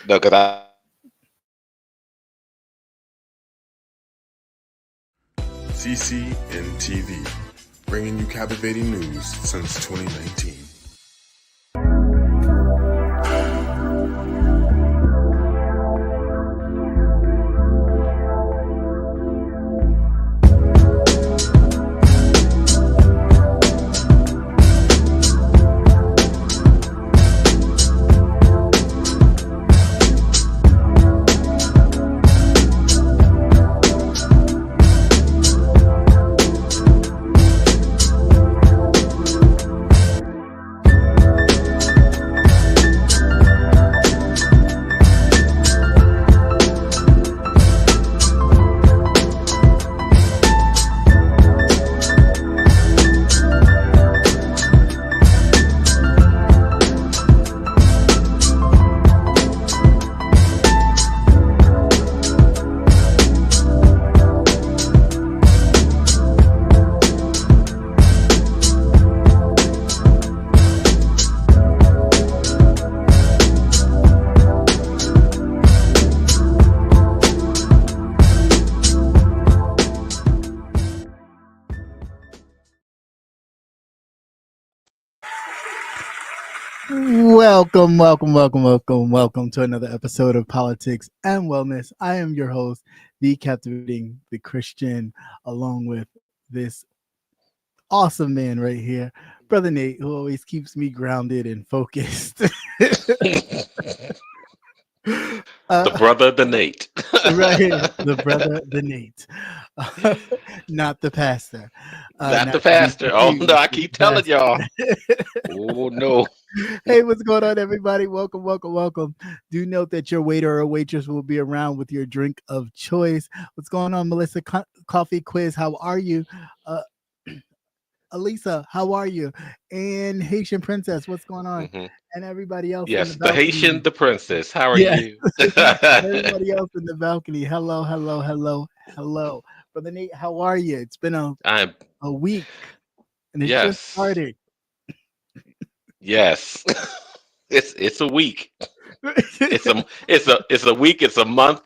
No, because I CCNTV, bringing you captivating news since 2019. Welcome to another episode of Politics and Wellness. I am your host, the captivating, the Christian, along with this awesome man right here, Brother Nate, who always keeps me grounded and focused. the brother, the Nate. Right here, the brother, the Nate. Not the pastor. Not the pastor. Oh, no, I keep telling y'all. Oh, no. Hey, what's going on, everybody? Welcome. Do note that your waiter or waitress will be around with your drink of choice. What's going on, Melissa? Coffee quiz. How are you? Elisa, how are you? And Haitian Princess, what's going on? Mm-hmm. And everybody else. Yes, the Haitian, the princess. How are you? Everybody else in the balcony. Hello. Brother Nate, how are you? It's been a week. And it's just started. Yes. It's a week. It's a week, it's a month,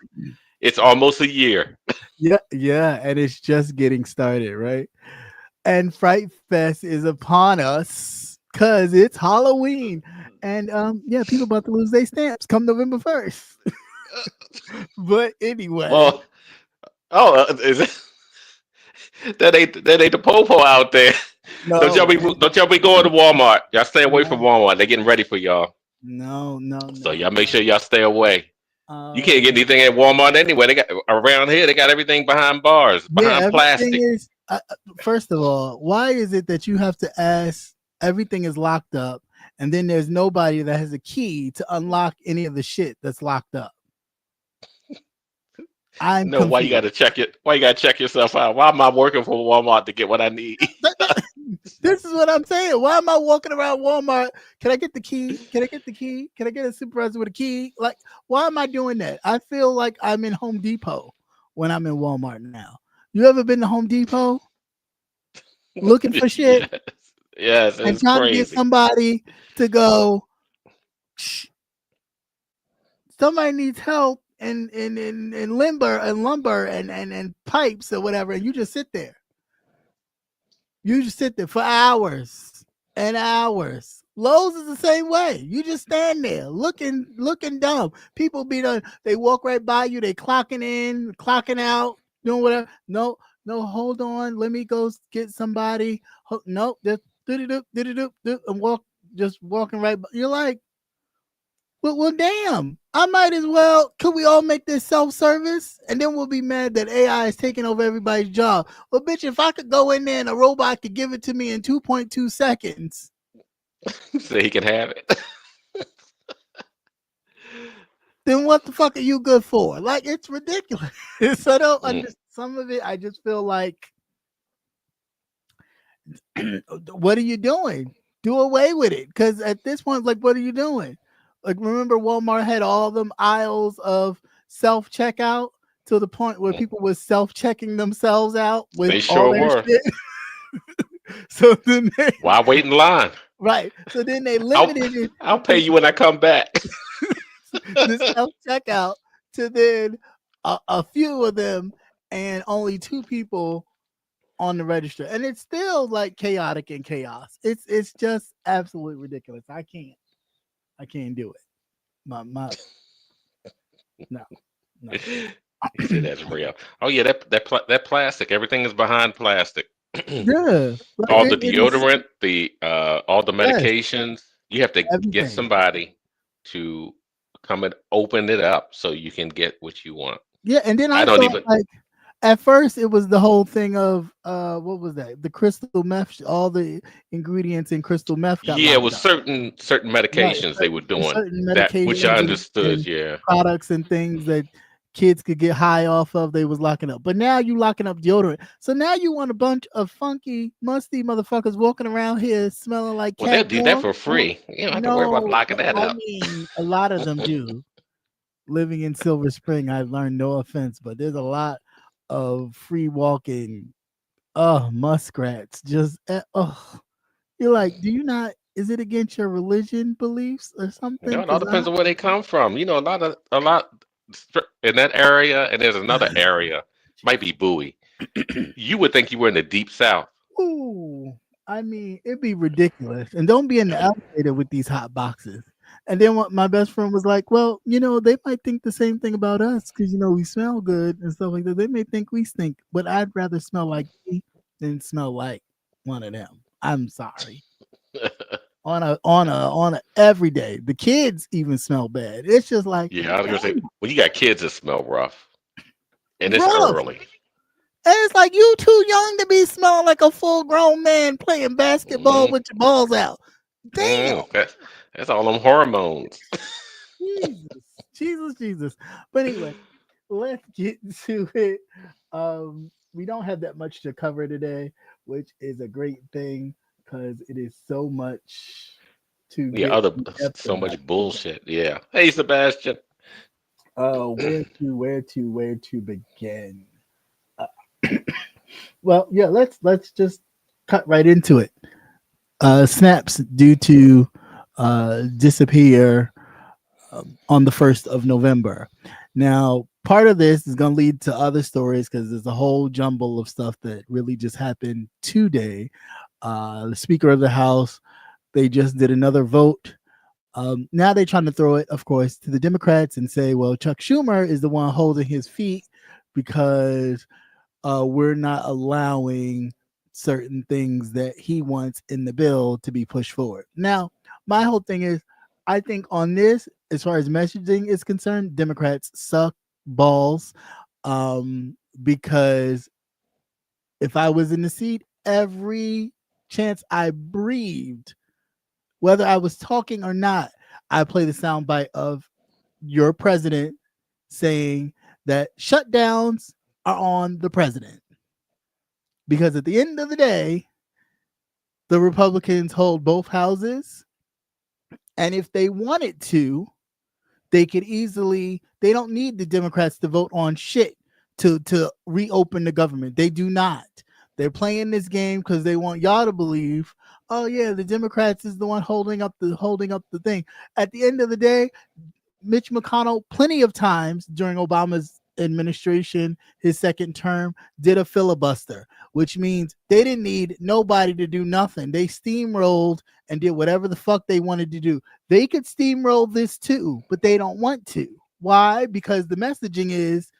it's almost a year. Yeah, and it's just getting started, right? And Fright Fest is upon us because it's Halloween. And people about to lose their stamps come November 1st. But anyway. Well, is it that ain't the popo out there. No. Don't y'all be going to Walmart. Y'all stay away from Walmart. They're getting ready for y'all. No. So y'all make sure y'all stay away. You can't get anything at Walmart anyway. They got around here. They got everything behind bars, behind plastic. Is, first of all, why is it that you have to ask? Everything is locked up, and then there's nobody that has a key to unlock any of the shit that's locked up. I'm confused. Why you gotta check it? Why you gotta check yourself out? Why am I working for Walmart to get what I need? This is what I'm saying. Why am I walking around Walmart? Can I get the key? Can I get a supervisor with a key? Like, why am I doing that? I feel like I'm in Home Depot when I'm in Walmart now. You ever been to Home Depot looking for shit? Yes, and trying to get somebody to go. Somebody needs help in lumber and pipes or whatever, and you just sit there. You just sit there for hours and hours. Lowe's is the same way. You just stand there looking dumb. People they walk right by you. They clocking in, clocking out, doing whatever. No, hold on. Let me go get somebody. No, just and just walking right by. You're like, well, damn. I might as well. Could we all make this self-service? And then we'll be mad that AI is taking over everybody's job. Well, bitch, if I could go in there and a robot could give it to me in 2.2 seconds. So he can have it. Then what the fuck are you good for? Like, it's ridiculous. So I don't understand some of it. I just feel like, what are you doing? Do away with it. Because at this point, like, what are you doing? Like, remember Walmart had all them aisles of self-checkout to the point where people were self-checking themselves out with they sure all their were. Shit. So then why wait in line? Right. So then they limited it. I'll pay you when I come back. the self checkout to then a few of them and only 2 people on the register, and it's still like chaotic and chaos. It's just absolutely ridiculous. I can't do it. My no. He said that's real. Oh yeah, that plastic. Everything is behind plastic. Yeah, All like the deodorant, all the yes, medications. You have to get everything. somebody to come and open it up so you can get what you want. Yeah, and then I I don't thought even. like at first it was the whole thing of what was that? The crystal meth, all the ingredients in crystal meth got Yeah, it locked was up. certain Right, medications they were doing certain that, which I medications understood. and Yeah. products and things that kids could get high off of, they was locking up. But now you locking up deodorant. So now you want a bunch of funky, musty motherfuckers walking around here smelling like Well, they'll cat do that gum. for free. You don't have to worry about No, locking that I up. mean a lot of them do. Living in Silver Spring, I've learned, no offense, but there's a lot of free walking muskrats. Just you're like, do you not? Is it against your religion beliefs or something? It all Because depends on where they come from. A lot in that area, and there's another area, might be Bowie. You would think you were in the deep south. ooh, I mean, it'd be ridiculous. And don't be in the elevator with these hot boxes. And then what my best friend was like, well, they might think the same thing about us because we smell good and stuff like that. They may think we stink, but I'd rather smell like me than smell like one of them. I'm sorry. On a every day. The kids even smell bad. It's just like Yeah, I was gonna say, well, you got kids that smell rough, and it's rough. early. And it's like you too young to be smelling like a full grown man playing basketball with your balls out. Damn. That's all them hormones. Jesus. But anyway, let's get to it. We don't have that much to cover today, which is a great thing because it is so much to Yeah, get so much bullshit. Yeah. Hey, Sebastian. Where to begin? Well, yeah, let's just cut right into it. Snaps due to disappear on the 1st of November. Now, part of this is going to lead to other stories because there's a whole jumble of stuff that really just happened today. The Speaker of the House, they just did another vote. Now they're trying to throw it, of course, to the Democrats and say, well, Chuck Schumer is the one holding his feet because we're not allowing certain things that he wants in the bill to be pushed forward. Now, my whole thing is, I think on this, as far as messaging is concerned, Democrats suck balls because if I was in the seat, every chance I breathed, whether I was talking or not, I play the soundbite of your president saying that shutdowns are on the president. Because at the end of the day, the Republicans hold both houses. And if they wanted to, they could easily, they don't need the Democrats to vote on shit to reopen the government. They do not. They're playing this game because they want y'all to believe, oh yeah, the Democrats is the one holding up the thing. At the end of the day, Mitch McConnell, plenty of times during Obama's administration, his second term, did a filibuster, which means they didn't need nobody to do nothing. They steamrolled and did whatever the fuck they wanted to do. They could steamroll this too, but they don't want to. Why? Because the messaging is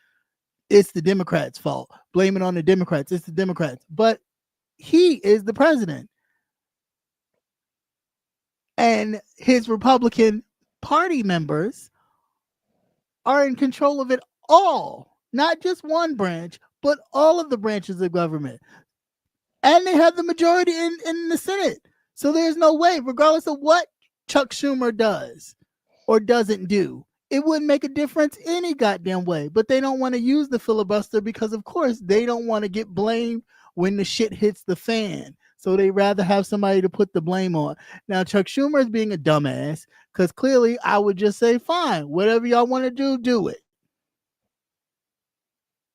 it's the Democrats' fault. Blame it on the Democrats. It's the Democrats. But he is the president. And his Republican Party members are in control of it all. Not just one branch, but all of the branches of government. And they have the majority in the Senate. So there's no way, regardless of what Chuck Schumer does or doesn't do, it wouldn't make a difference any goddamn way. But they don't want to use the filibuster because, of course, they don't want to get blamed when the shit hits the fan. So they rather have somebody to put the blame on. Now, Chuck Schumer is being a dumbass because clearly I would just say, fine, whatever y'all want to do, do it.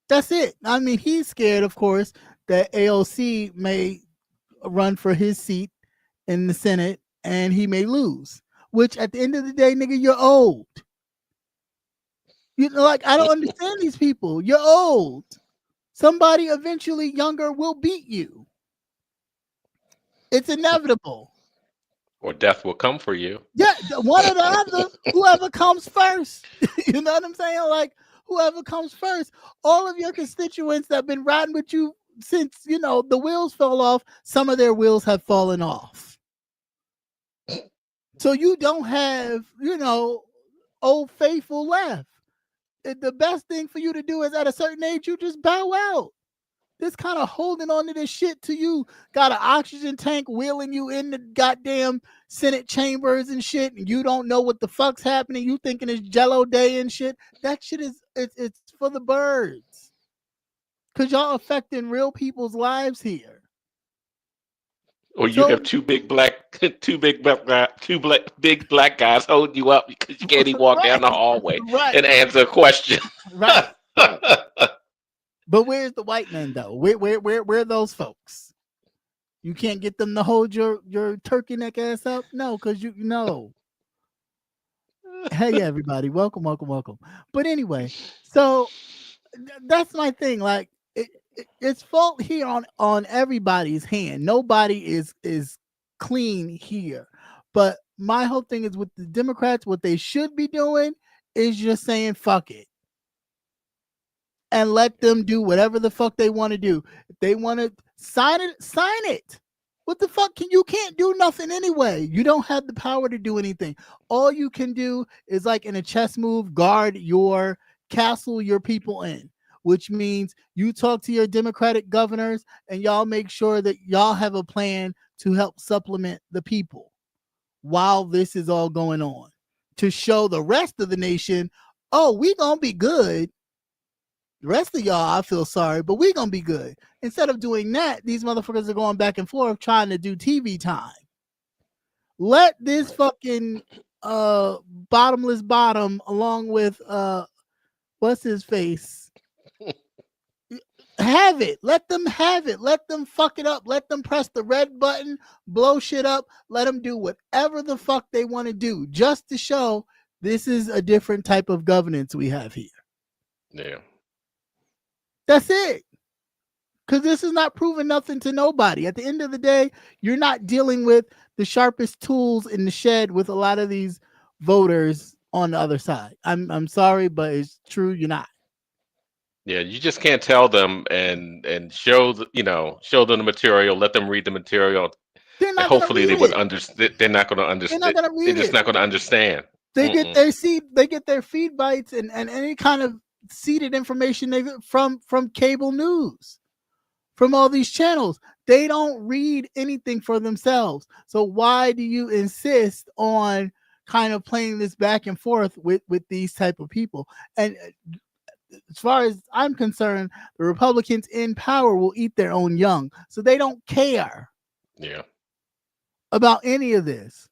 That's it. I mean, he's scared, of course, that AOC may run for his seat in the Senate and he may lose, which at the end of the day, nigga, you're old. You know, like I don't understand these people. You're old. Somebody eventually younger will beat you. It's inevitable. Or death will come for you. Yeah, one or the other, whoever comes first. You know what I'm saying? Like whoever comes first. All of your constituents that have been riding with you since, you know, the wheels fell off, some of their wheels have fallen off. So you don't have, you know, old faithful left. The best thing for you to do is at a certain age, you just bow out. This kind of holding on to this shit to you, got an oxygen tank wheeling you in the goddamn Senate chambers and shit, and you don't know what the fuck's happening. You thinking it's Jello Day and shit. That shit is it's for the birds. Cause y'all affecting real people's lives here. Or you have two big black guys holding you up because you can't even walk down the hallway and answer a question. Right. But where's the white men though? Where are those folks? You can't get them to hold your turkey neck ass up? No, because you know. Hey everybody, welcome. But anyway, so that's my thing. Like it's fault here on everybody's hand. Nobody is clean here. But my whole thing is with the Democrats, what they should be doing is just saying fuck it. And let them do whatever the fuck they want to do. If they want to sign it. What the fuck you can't do nothing anyway. You don't have the power to do anything. All you can do is like in a chess move, guard your castle your people in, which means you talk to your Democratic governors and y'all make sure that y'all have a plan to help supplement the people while this is all going on, to show the rest of the nation, oh, we gonna be good. The rest of y'all, I feel sorry, but we're going to be good. Instead of doing that, these motherfuckers are going back and forth trying to do TV time. Let this fucking bottomless bottom along with, what's his face? Have it. Let them have it. Let them fuck it up. Let them press the red button, blow shit up. Let them do whatever the fuck they want to do just to show this is a different type of governance we have here. Yeah. That's it. Because this is not proving nothing to nobody. At the end of the day, you're not dealing with the sharpest tools in the shed with a lot of these voters on the other side. I'm sorry, but it's true. You're not. Yeah, you just can't tell them and show them the material. Let them read the material. Hopefully, they would understand. They're not going to understand. They're not going to read it. They're just not going to understand. They get their seed. They get their feed bites and any kind of seeded information they get from cable news, from all these channels. They don't read anything for themselves. So why do you insist on kind of playing this back and forth with these type of people? And as far as I'm concerned, the Republicans in power will eat their own young. So they don't care about any of this.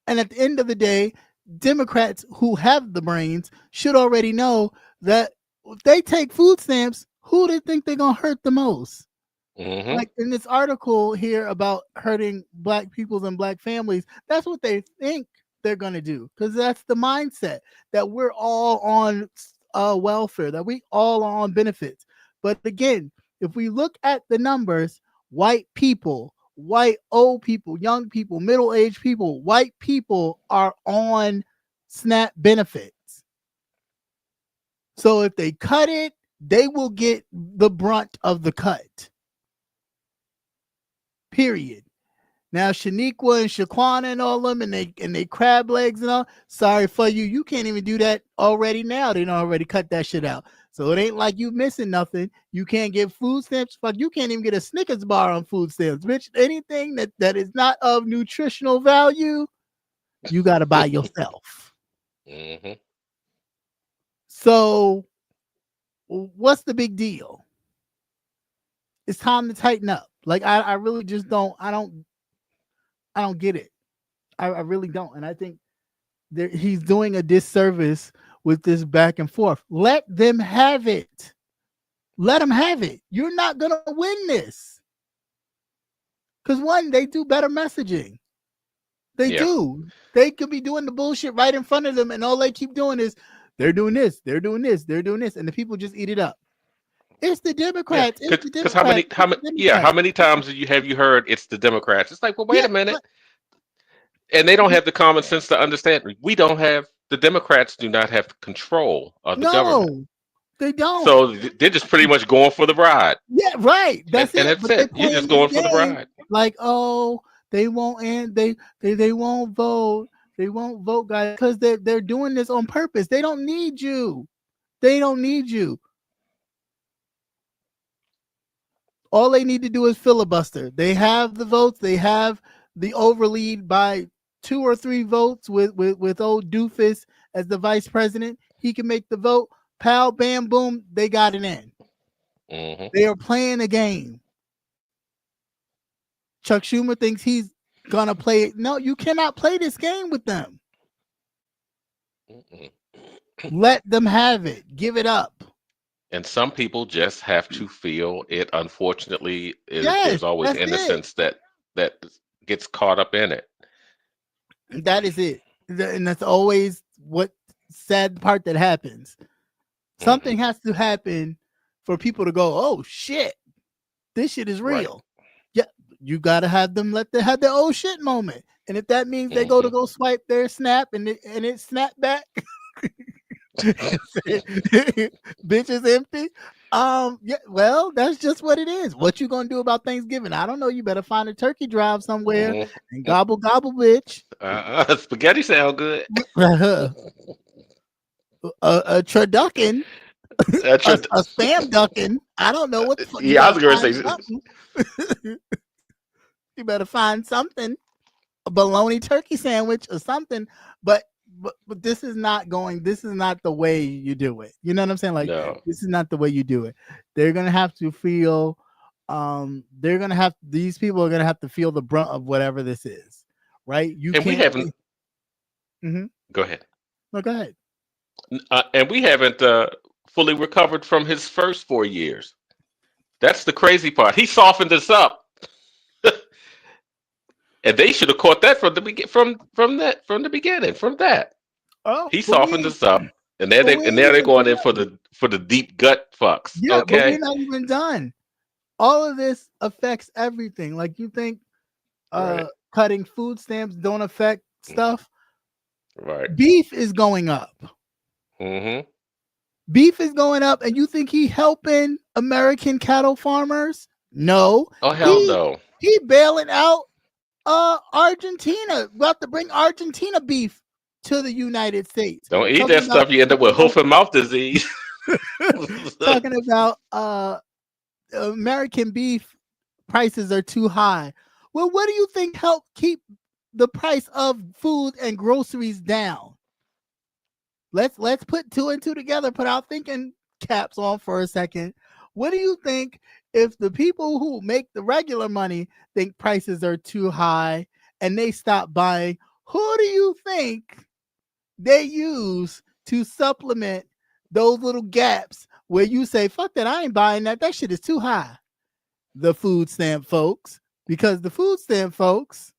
And at the end of the day, Democrats who have the brains should already know that if they take food stamps, who do they think they're going to hurt the most? Mm-hmm. Like in this article here about hurting black peoples and black families, that's what they think they're going to do, because that's the mindset that we're all on welfare, that we all are on benefits. But again, if we look at the numbers, white people, white old people, young people, middle-aged people, white people are on SNAP benefits. So if they cut it, they will get the brunt of the cut. Period. Now Shaniqua and Shaquana and all them and they crab legs and all, sorry for you. You can't even do that already now. They don't already cut that shit out. So it ain't like you missing nothing. You can't get food stamps. Fuck, you can't even get a Snickers bar on food stamps. Bitch, anything that is not of nutritional value, you got to buy yourself. Mm-hmm. So what's the big deal? It's time to tighten up. Like I really just don't. I don't get it. I really don't. And I think he's doing a disservice with this back and forth. Let them have it. Let them have it. You're not going to win this. Because one, they do better messaging. They do. They could be doing the bullshit right in front of them, and all they keep doing is they're doing this, they're doing this, they're doing this, and the people just eat it up. It's the Democrats. It's the Because Democrats. how many times have you heard it's the Democrats? It's like, well, wait a minute, and they don't have the common sense to understand. The Democrats do not have control of the government. They don't. So they're just pretty much going for the ride. Yeah, right. That's and it. that's it. You're just going for the ride. Like, oh, they won't, and they won't vote. They won't vote, guys, because they're doing this on purpose. They don't need you. They don't need you. All they need to do is filibuster. They have the votes. They have the overlead by 2 or 3 votes with old doofus as the vice president. He can make the vote. Pow, bam, boom. They got it in. Mm-hmm. They are playing a game. Chuck Schumer thinks he's gonna play it. No, you cannot play this game with them. Let them have it. Give it up. And some people just have to feel it. Unfortunately, there's always innocence that gets caught up in it. That is it. And that's always what sad part that happens. Something has to happen for people to go, oh shit, this shit is real. Right. Yeah, you gotta have them have their oh shit moment. And if that means they go swipe their snap and it snap back. Bitch is empty. Yeah, well, that's just what it is. What you gonna do about Thanksgiving? I don't know. You better find a turkey drive somewhere and gobble, bitch. Spaghetti sound good. A turducken, a spam ducking. I don't know what the fuck. Yeah, I was gonna say. You better find something, a bologna turkey sandwich or something. But this is not the way you do it. You know what I'm saying? Like, This is not the way you do it. They're gonna have to feel. These people are gonna have to feel the brunt of whatever this is, right? We haven't. Go ahead. No, go ahead. And we haven't fully recovered from his first 4 years. That's the crazy part. He softened us up, and they should have caught that from the beginning. From that, he softened us up, and now they're going in for the deep gut fucks. Yeah, okay, but we're not even done. All of this affects everything. Like, you think cutting food stamps don't affect stuff? Right. Beef is going up. Mm-hmm. Beef is going up, and you think he helping American cattle farmers? No. Oh, hell no. He bailing out Argentina. We'll have to bring Argentina beef to the United States. Don't eat that stuff. You end up with hoof and mouth disease. Talking about American beef prices are too high. Well, what do you think helped keep the price of food and groceries down? Let's put 2 and 2 together, put our thinking caps on for a second. What do you think if the people who make the regular money think prices are too high and they stop buying? Who do you think they use to supplement those little gaps where you say, fuck that, I ain't buying that. That shit is too high? The food stamp folks, because the food stamp folks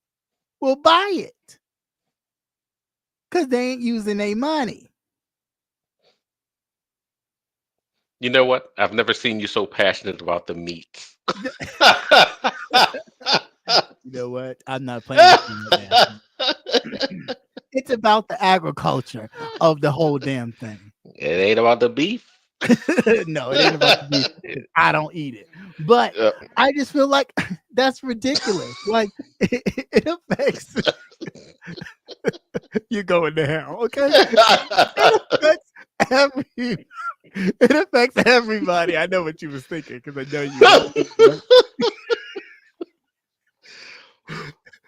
will buy it because they ain't using their money. You know what? I've never seen you so passionate about the meats. You know what? I'm not playing with you. It's about the agriculture of the whole damn thing. It ain't about the beef. No, it ain't about the beef. I don't eat it. But I just feel like that's ridiculous. Like, it affects. You're going to hell, okay? It affects everybody. I know what you was thinking because I know you.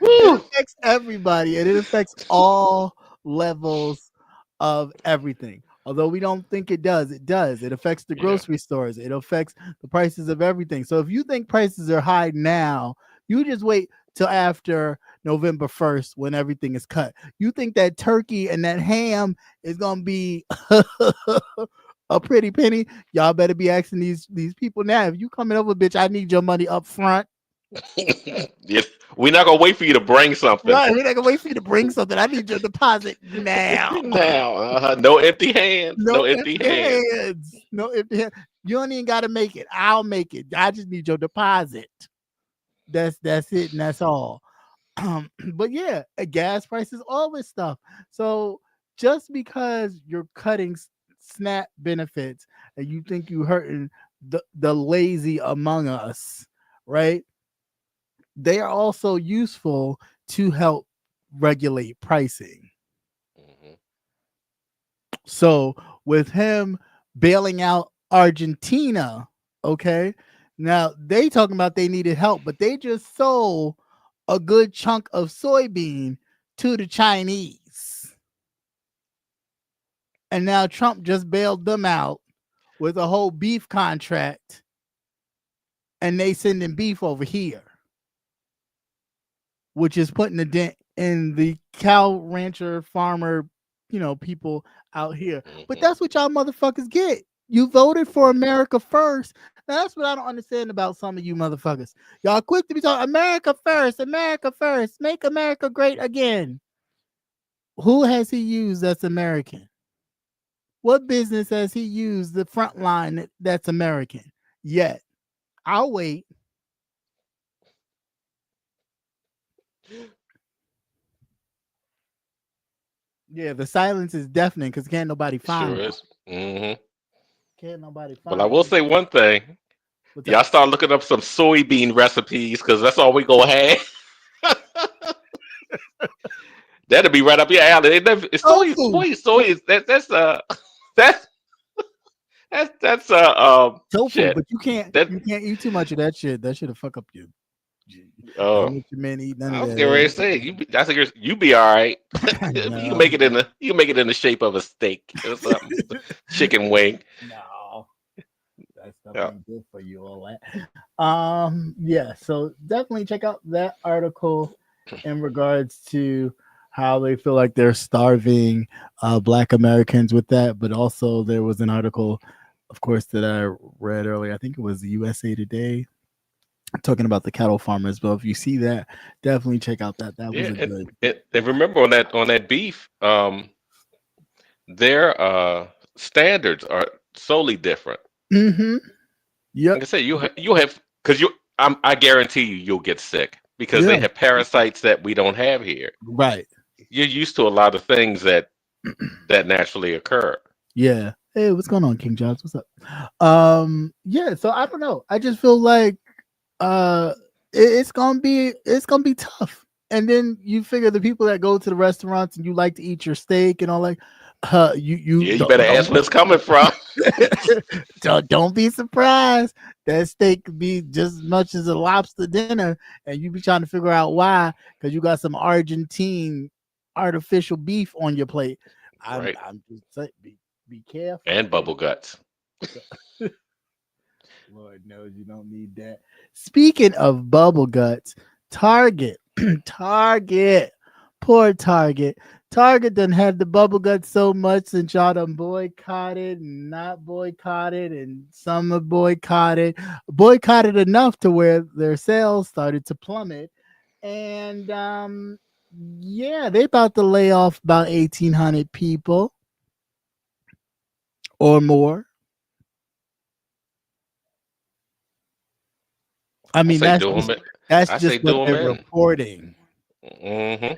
It affects everybody, and it affects all levels of everything. Although we don't think it does, it does. It affects the grocery stores. It affects the prices of everything. So if you think prices are high now, you just wait till after November 1st when everything is cut. You think that turkey and that ham is going to be a pretty penny? Y'all better be asking these people now. If you coming over, bitch, I need your money up front. Yes, we're not gonna wait for you to bring something. Right, we're not gonna wait for you to bring something. I need your deposit now. Now, no empty hands. No No empty empty hands. hands. No empty hands. You don't even gotta make it. I'll make it. I just need your deposit. That's it, and that's all. But yeah, gas prices, all this stuff. So just because you're cutting SNAP benefits and you think you're hurting the lazy among us, right? They are also useful to help regulate pricing. Mhm. So with him bailing out Argentina, okay, now they talking about they needed help, but they just sold a good chunk of soybean to the Chinese. And now Trump just bailed them out with a whole beef contract, and they sending beef over here, which is putting a dent in the cow rancher farmer, people out here. But Mhm. that's what y'all motherfuckers get. You voted for America first. Now that's what I don't understand about some of you motherfuckers. Y'all quick to be talking America first, make America great again. Who has he used that's American? What business has he used the front line that's American? Yet. I'll wait. Yeah, the silence is deafening because can't nobody find Sure it. is. Hmm. Can't nobody But I find will it. say one thing. What's Y'all that? start looking up some soybean recipes because that's all we gonna have. That'll be right up your alley. It's Tofu. soy is that's that's Tofu, shit. but you can't That eat too much of that shit. That shit'll fuck up you. oh, Don't let your man eat none I of was getting ready to that. say I think you be all right. You can No, make it in the shape of a steak or something, chicken wing. no, that stuff Yeah. ain't good for you. All that. Yeah. So definitely check out that article in regards to how they feel like they're starving Black Americans with that. But also there was an article, of course, that I read earlier. I think it was USA Today talking about the cattle farmers. But if you see that, definitely check out that. That was Yeah, a good. and remember on that beef, their standards are solely different. Mm-hmm. Yep. Like I say, you have because I guarantee you'll get sick because they Yeah. have parasites that we don't have here. Right. You're used to a lot of things that naturally occur. Yeah. Hey, what's going on, King Jobs? What's up? Yeah, so I don't know. I just feel like it's gonna be tough. And then you figure the people that go to the restaurants and you like to eat your steak and all like you Yeah, you better ask where it's coming from. don't be surprised that steak could be just as much as a lobster dinner, and you be trying to figure out why because you got some Argentine artificial beef on your plate. Right. I'm just saying, be careful. And bubble guts. Lord knows you don't need that. Speaking of bubble guts, Target, Target, poor Target. Target done had the bubble guts so much since y'all done boycotted and not boycotted, and some are boycotted enough to where their sales started to plummet. And yeah, they about to lay off about 1,800 people or more. I I mean, say do them. that's I say just what do them they're in. reporting. Hmm.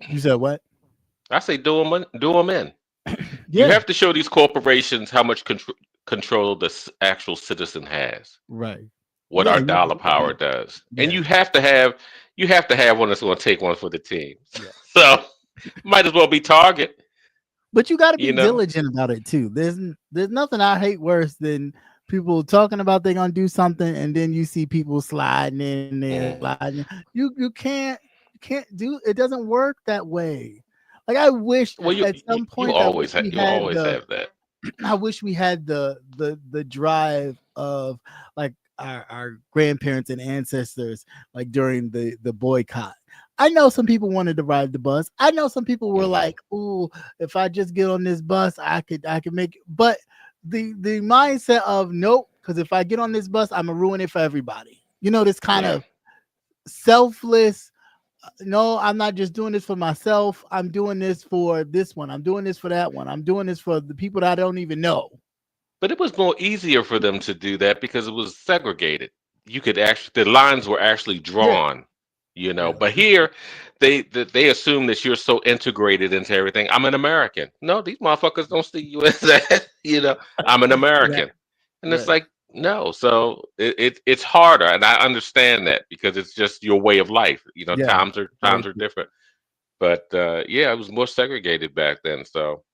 You said what? I say do them in. You Yeah, have to show these corporations how much control the actual citizen has. right. What Yeah, our dollar power does, and yeah, you have to have one that's going to take one for the team. yeah. So might as well be Target. But you got to be You know. diligent about it too. There's nothing I hate worse than people talking about they're gonna do something and then you see people sliding in there, Mhm. sliding. You can't do it. Doesn't work that way. Like I wish Well, at some point I wish we you had always the have that. I wish we had the drive of like our grandparents and ancestors like during the boycott. I know some people wanted to ride the bus. I know some people were Hmm. like, "Ooh, if I just get on this bus, I could make it." But the mindset of nope, because if I get on this bus, I'm gonna ruin it for everybody. You know, this kind Yeah. of selfless. No, I'm not just doing this for myself. I'm doing this for this one. I'm doing this for that one. I'm doing this for the people that I don't even know. But it was more easier for them to do that because it was segregated. You could actually, the lines were actually drawn, you know. Yeah. But here, they assume that you're so integrated into everything. I'm an American. No, these motherfuckers don't see you as that. You know, I'm an American, and it's Right. like no. So it's harder, and I understand that because it's just your way of life. You know, Yeah. times are different. But yeah, it was more segregated back then. So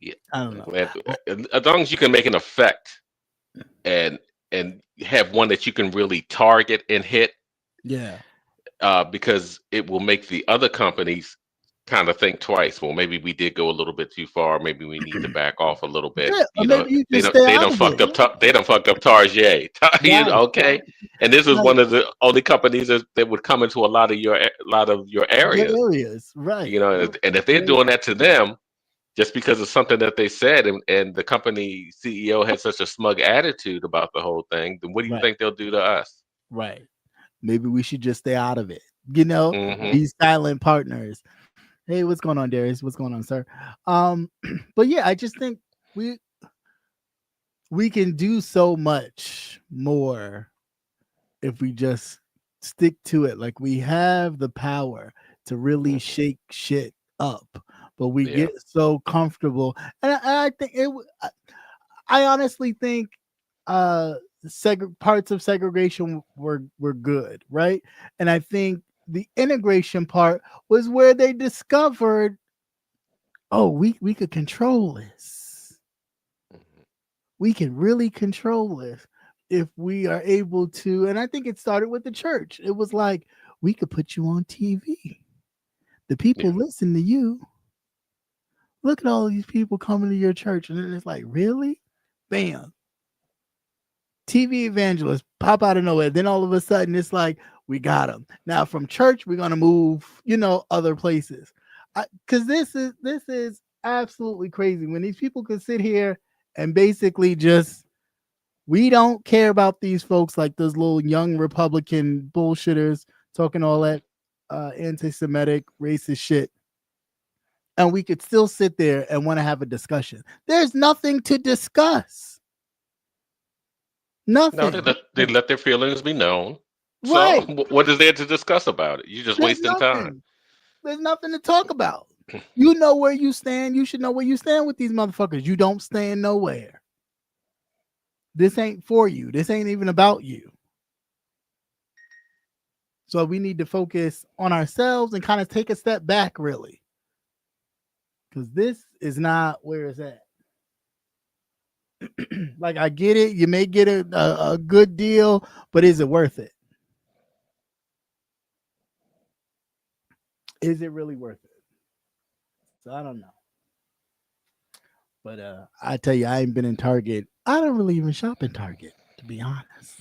yeah, I don't know. glad as long as you can make an effect and have one that you can really target and hit, Yeah. because it will make the other companies kind of think twice. Well, maybe we did go a little bit too far. Maybe we need to back off a little bit. Yeah. Or You know, maybe you just stay they out done of fucked it. up. They done fucked up Target. You know, Right. okay. And this was Right. one of the only companies that would come into a lot of your Your areas. areas. Right. You know, and if they're doing that to them, just because of something that they said, and the company CEO had such a smug attitude about the whole thing, then what do you Right. think they'll do to us? Right. Maybe we should just stay out of it. You know, Hmm. be silent partners. Hey, what's going on, Darius? What's going on, sir? But yeah, I just think we can do so much more if we just stick to it. Like we have the power to really shake shit up, but we Yeah. get so comfortable. And I think I honestly think parts of segregation were good, right? And I think the integration part was where they discovered, oh, we could control this. Mhm. We can really control this if we are able to. And I think it started with the church. It was like, we could put you on TV. The people Yeah. listen to you. Look at all these people coming to your church. And then it's like, really? Bam. TV evangelists pop out of nowhere. Then all of a sudden, it's like, we got them. Now from church, we're going to move, other places. Because this is absolutely crazy. When these people can sit here and basically just, we don't care about these folks, like those little young Republican bullshitters talking all that anti-Semitic, racist shit. And we could still sit there and want to have a discussion. There's nothing to discuss. No, Nothing. they let their feelings be known. So Right. what is there to discuss about it? You're just There's wasting time. nothing. There's nothing to talk about. You know where you stand. You should know where you stand with these motherfuckers. You don't stand nowhere. This ain't for you. This ain't even about you. So we need to focus on ourselves and kind of take a step back, really. Because this is not where it's at. Like, I get it. You may get a good deal, but is it worth it? Is it really worth it? So I don't know. But I tell you, I ain't been in Target. I don't really even shop in Target, to be honest.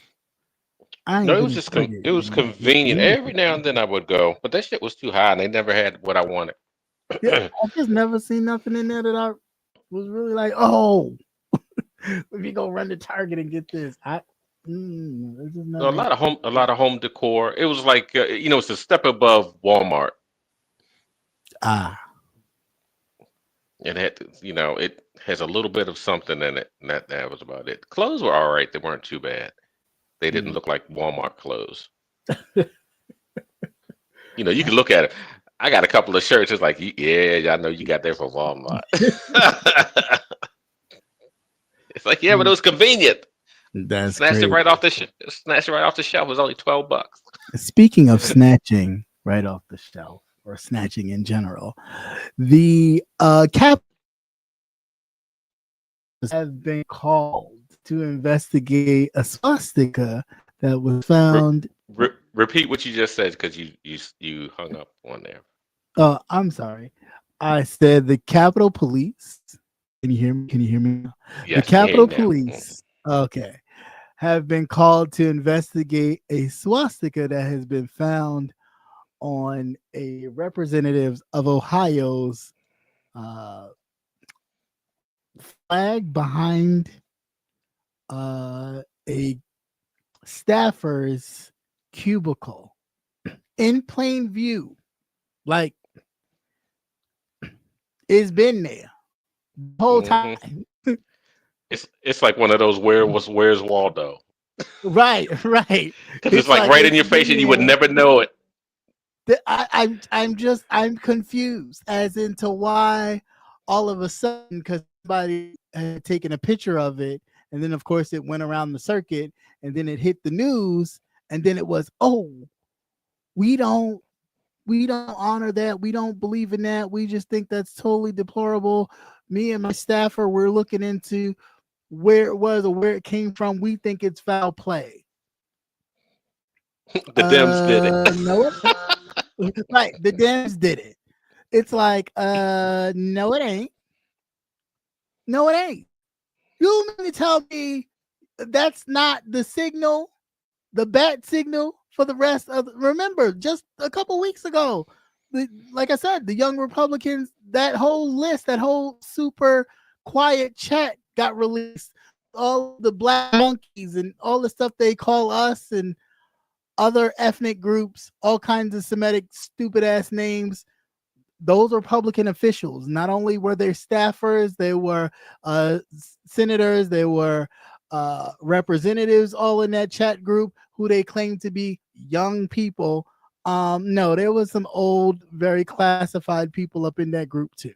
No, it was just it was convenient. Every now and then I would go, but that shit was too high, and they never had what I wanted. Yeah, I just never seen nothing in there that I was really like, oh, if you go run to Target and get this, this is A nothing. lot of home decor. It was like it's a step above Walmart. It had, it has a little bit of something in it, and that was about it. Clothes were all right; they weren't too bad. They didn't look like Walmart clothes. You can look at it. I got a couple of shirts. It's like, yeah, I know you got that from Walmart. It's like, yeah, but it was convenient. That's Snatched it crazy. right off the snatched it right off the shelf. It was only $12. Speaking of snatching right off the shelf, or snatching in general, the cap have been called to investigate a swastika that was found. Repeat what you just said, because you hung up on there. I'm sorry. I said the Capitol Police. Can you hear me? Can you hear me? Yes, the Capitol Police, okay, have been called to investigate a swastika that has been found on a representative of Ohio's flag behind a staffer's cubicle in plain view. Like, it's been there the whole time. It's like one of those where's Waldo? Right. Because it's like right in your face and you would never know it. I'm confused as into why all of a sudden, because somebody had taken a picture of it, and then of course it went around the circuit, and then it hit the news, and then it was, oh, we don't honor that, we don't believe in that, we just think that's totally deplorable. Me and my staffer, we're looking into where it was or where it came from. We think it's foul play. The Dems did it. No, right, the Dems did it. It's like, no, it ain't. No, it ain't. You mean to tell me that's not the signal, the bat signal for the rest of? Remember, just a couple weeks ago, like I said, the Young Republicans, that whole list, that whole super quiet chat got released. All the black monkeys and all the stuff they call us and other ethnic groups, all kinds of Semitic stupid ass names. Those Republican officials, not only were they staffers, they were senators, they were representatives, all in that chat group who they claimed to be young people. No, there was some old, very classified people up in that group too.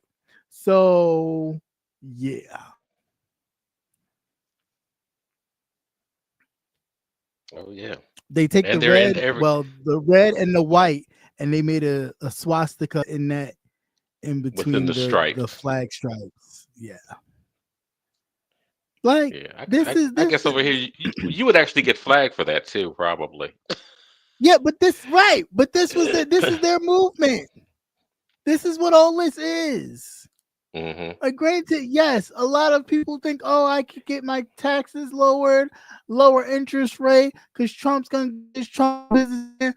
So, yeah. Oh yeah. They take And the they're in red, the red and the white, and they made a swastika in that, in between the flag stripes. Yeah. Like, yeah, I guess over here you would actually get flagged for that too, probably. Yeah, but this is their movement. This is what all this is. Granted, yes, a lot of people think, oh, I could get my taxes lowered, lower interest rate, because Trump's gonna get his Trump business.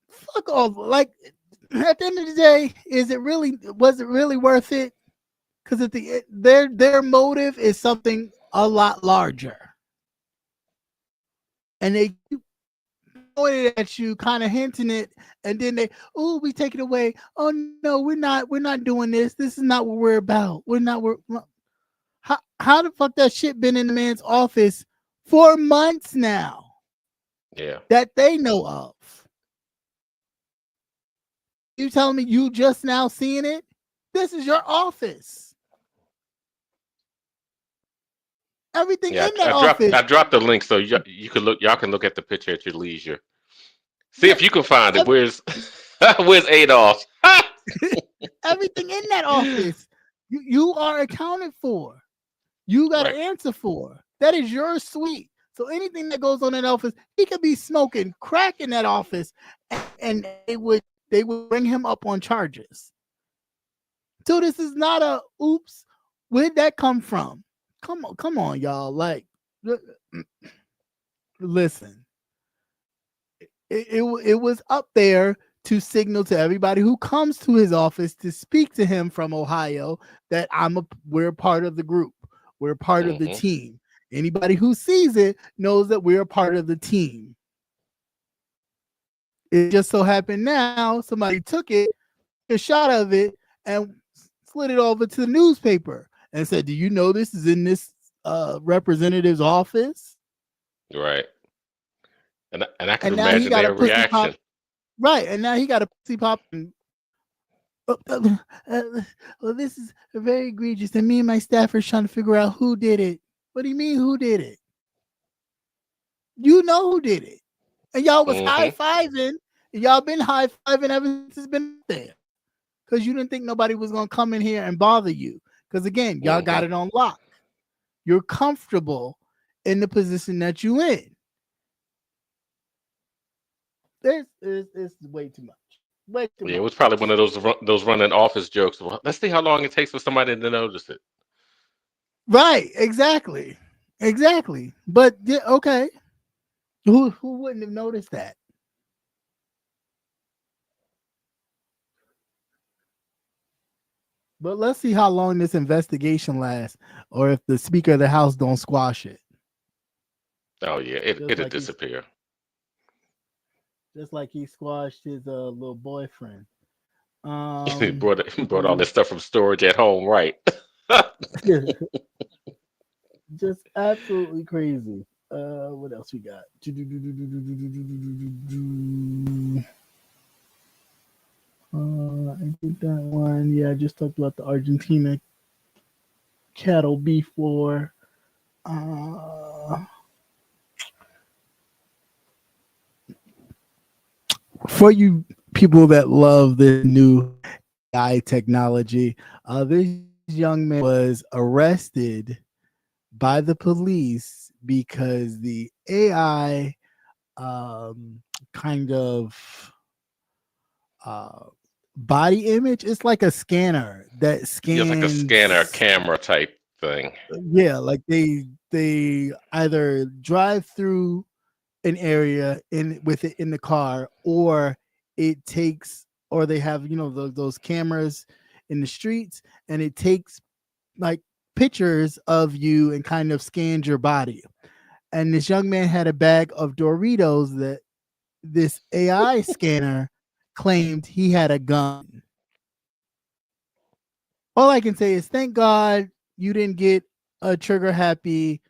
Fuck off. Like, at the end of the day, was it really worth it? Because at their motive is something a lot larger, and they keep throwing it at you, kind of hinting it, and then we take it away. Oh no, we're not doing this. This is not what we're about. How the fuck that shit been in the man's office for months now? Yeah, that they know of. You telling me you just now seeing it? This is your office. Everything in that office. I dropped the link so you can look. Y'all can look at the picture at your leisure. See if you can find it. Where's Adolf? Everything in that office, you are accounted for. You got to answer for. That is your suite. So anything that goes on in that office, he could be smoking crack in that office, and they would bring him up on charges. So this is not a oops. Where'd that come from? Come on, y'all. Like, listen. It was up there to signal to everybody who comes to his office to speak to him from Ohio that we're part of the group. We're part of the team. Anybody who sees it knows that we're a part of the team. It just so happened now somebody took it, a shot of it, and slid it over to the newspaper and said, "Do you know this is in this representative's office?" Right. And I can imagine their reaction. Right, and now he got a pussy pop. Well, this is very egregious, and me and my staff are trying to figure out who did it. What do you mean, who did it? You know who did it, and y'all was high-fiving, and y'all been high-fiving ever since it's been there, because you didn't think nobody was gonna come in here and bother you. Because again, y'all got it on lock. You're comfortable in the position that you in. It's way too much. Way too much. It was probably one of those running office jokes. Well, let's see how long it takes for somebody to notice it. Right, exactly. But okay, who wouldn't have noticed that? But let's see how long this investigation lasts, or if the Speaker of the House don't squash it. Oh yeah, it'll disappear. Just like he squashed his little boyfriend. He brought all this stuff from storage at home, right? Just absolutely crazy. What else we got? I did that one. Yeah, I just talked about the Argentina cattle beef war. For you people that love the new AI technology, this young man was arrested by the police because the AI kind of body image, it's like a scanner that scans. It's like a scanner camera type thing. Yeah, like they either drive through an area with it in the car, or it takes, or they have those cameras in the streets, and it takes like pictures of you and kind of scans your body. And this young man had a bag of Doritos that this AI scanner claimed he had a gun. All I can say is thank God you didn't get a trigger happy,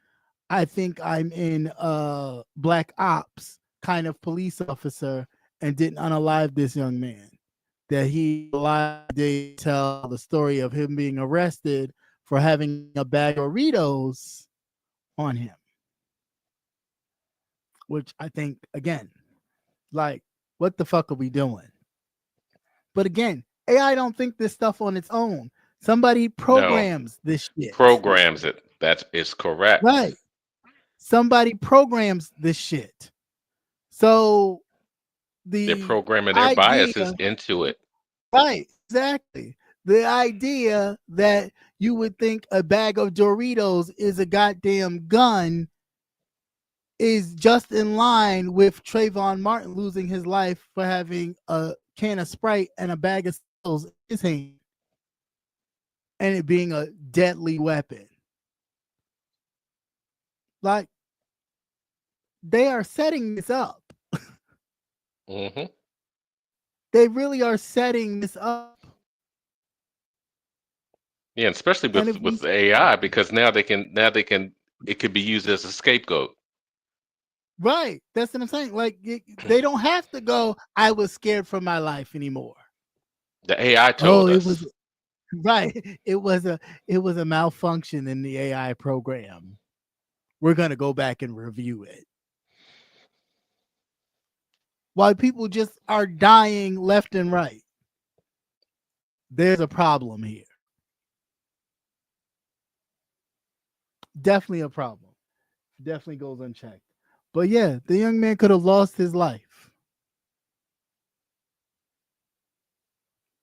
I think I'm in Black Ops kind of police officer, and didn't unalive this young man. That he lied to tell the story of him being arrested for having a bag of Doritos on him. Which I think, again, like, what the fuck are we doing? But again, AI don't think this stuff on its own. Somebody programs this shit. Programs it. That is correct. Right. Somebody programs this shit. So they're programming their biases into it. Right, exactly. The idea that you would think a bag of Doritos is a goddamn gun is just in line with Trayvon Martin losing his life for having a can of Sprite and a bag of Skittles in his hand, and it being a deadly weapon. Like, they are setting this up. Mm-hmm. They really are setting this up. Yeah, especially with AI, because now they can it could be used as a scapegoat. Right. That's what I'm saying. Like, they don't have to go, I was scared for my life anymore. The AI told us. It was right. It was a malfunction in the AI program. We're gonna go back and review it. While people just are dying left and right. There's a problem here. Definitely a problem. Definitely goes unchecked. But yeah, the young man could have lost his life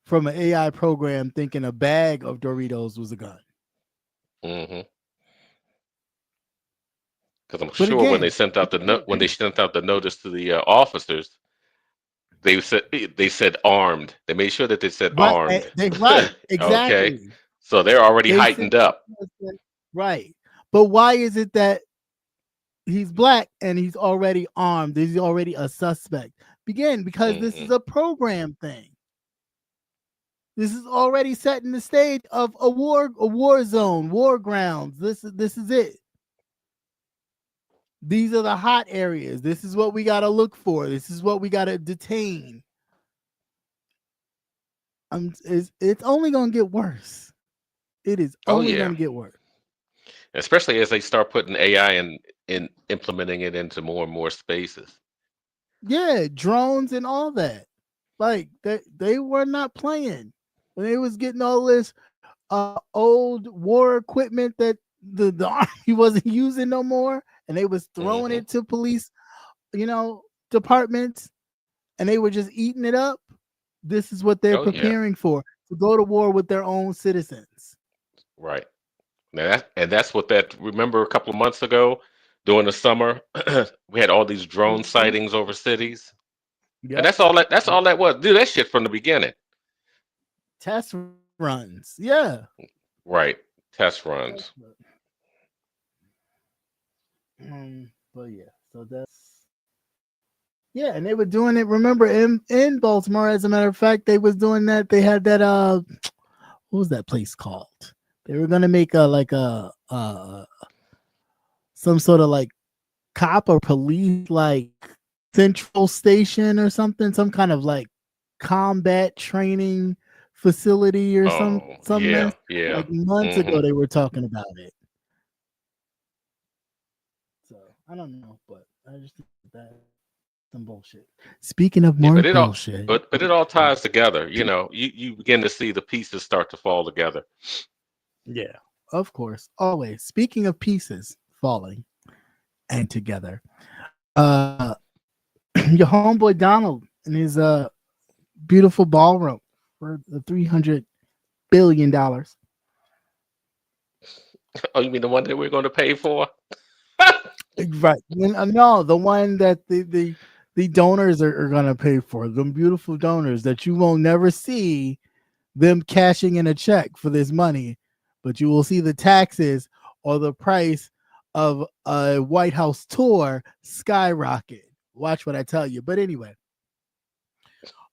from an AI program thinking a bag of Doritos was a gun. Mm-hmm. Because I'm sure when they sent out the notice to the officers, they said armed. They made sure that they said armed. Right, exactly. Okay, so they're already heightened up. Right, but why is it that he's black and he's already armed? He's already a suspect. Because this is a program thing. This is already setting the stage of a war zone, war grounds. This is it. These are the hot areas. This is what we got to look for. This is what we got to detain. It's only going to get worse. It is only going to get worse. Especially as they start putting AI in implementing it into more and more spaces. Yeah, drones and all that. Like, they were not playing. When they was getting all this old war equipment that the army wasn't using no more, and they was throwing it to police, departments, and they were just eating it up. This is what they're preparing for, to go to war with their own citizens. Right. Now that's what remember a couple of months ago during the summer, we had all these drone sightings over cities. Yep. And that's all that was. Do that shit from the beginning. Test runs. Yeah. Right. Test runs. But yeah, so that's yeah, and they were doing it. Remember in Baltimore, as a matter of fact, they was doing that. They had that what was that place called? They were gonna make a like a some sort of like cop or police like central station or something, some kind of like combat training facility or some Yeah, mess. yeah. Like months ago they were talking about it. So I don't know, but I just think that some bullshit. Speaking of Yeah, more but bullshit, it all ties together. You begin to see the pieces start to fall together. yeah, of course, always. Speaking of pieces falling and together, uh, your homeboy Donald and his beautiful ballroom for the $300 billion. Oh, you mean the one that we're going to pay for? Right? No, the one that the donors are gonna pay for. Them beautiful donors that you will never see them cashing in a check for this money, but you will see the taxes or the price of a White House tour skyrocket. Watch what I tell you. But anyway,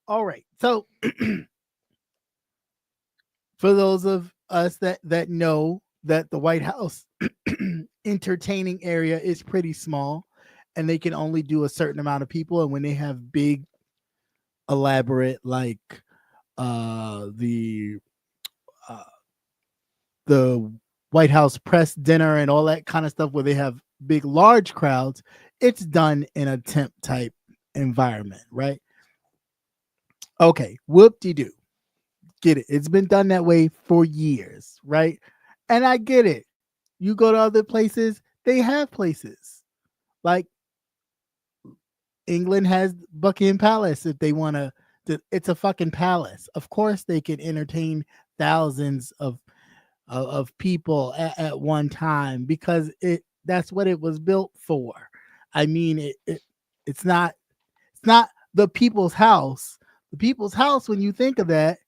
all right. So for those of us that know that the White House entertaining area is pretty small and they can only do a certain amount of people, and when they have big elaborate like the uh the White House press dinner and all that kind of stuff where they have big, large crowds, it's done in a temp type environment, right? Okay, whoop de doo. Get it. It's been done that way for years, right? And I get it. You go to other places, they have places. Like England has Buckingham Palace if they want to. It's a fucking palace. Of course, they can entertain thousands of people at one time because that's what it was built for. I mean, it's not the people's house. The people's house, when you think of that,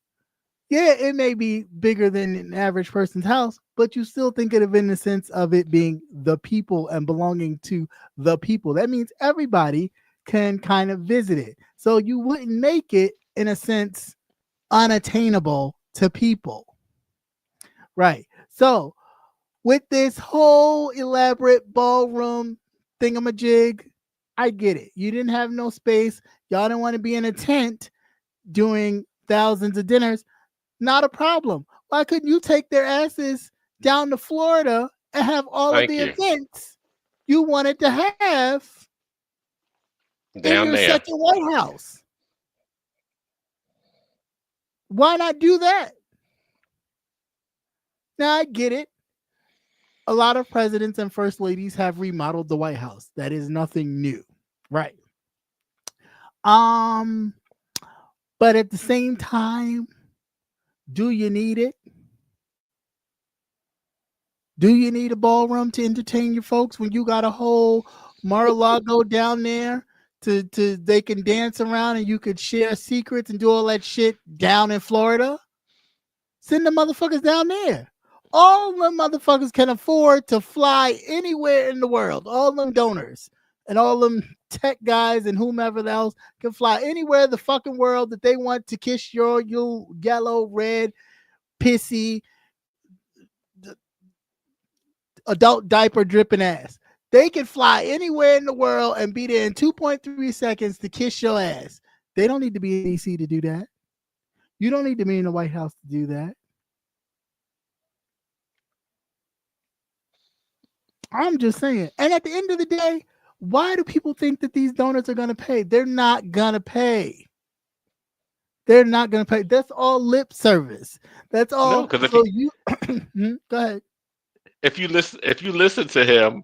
yeah, it may be bigger than an average person's house, but you still think of it in the sense of it being the people and belonging to the people. That means everybody can kind of visit it. So you wouldn't make it, in a sense, unattainable to people. Right. So with this whole elaborate ballroom thingamajig, I get it. You didn't have no space. Y'all didn't want to be in a tent doing thousands of dinners. Not a problem. Why couldn't you take their asses down to Florida and have all of Thank the you. events you wanted to have in Down your there. second White House? Why not do that? Now I get it. A lot of presidents and first ladies have remodeled the White House. That is nothing new, right? But at the same time, do you need it? Do you need a ballroom to entertain your folks when you got a whole Mar-a-Lago down there to they can dance around and you could share secrets and do all that shit down in Florida? Send the motherfuckers down there. All the motherfuckers can afford to fly anywhere in the world. All them donors and all them tech guys and whomever else can fly anywhere in the fucking world that they want to kiss your yellow, red, pissy, adult diaper dripping ass. They can fly anywhere in the world and be there in 2.3 seconds to kiss your ass. They don't need to be in DC to do that. You don't need to be in the White House to do that. I'm just saying. And at the end of the day, why do people think that these donors are going to pay? They're not going to pay. They're not going to pay. That's all lip service. That's all. No, because so go ahead. if you listen to him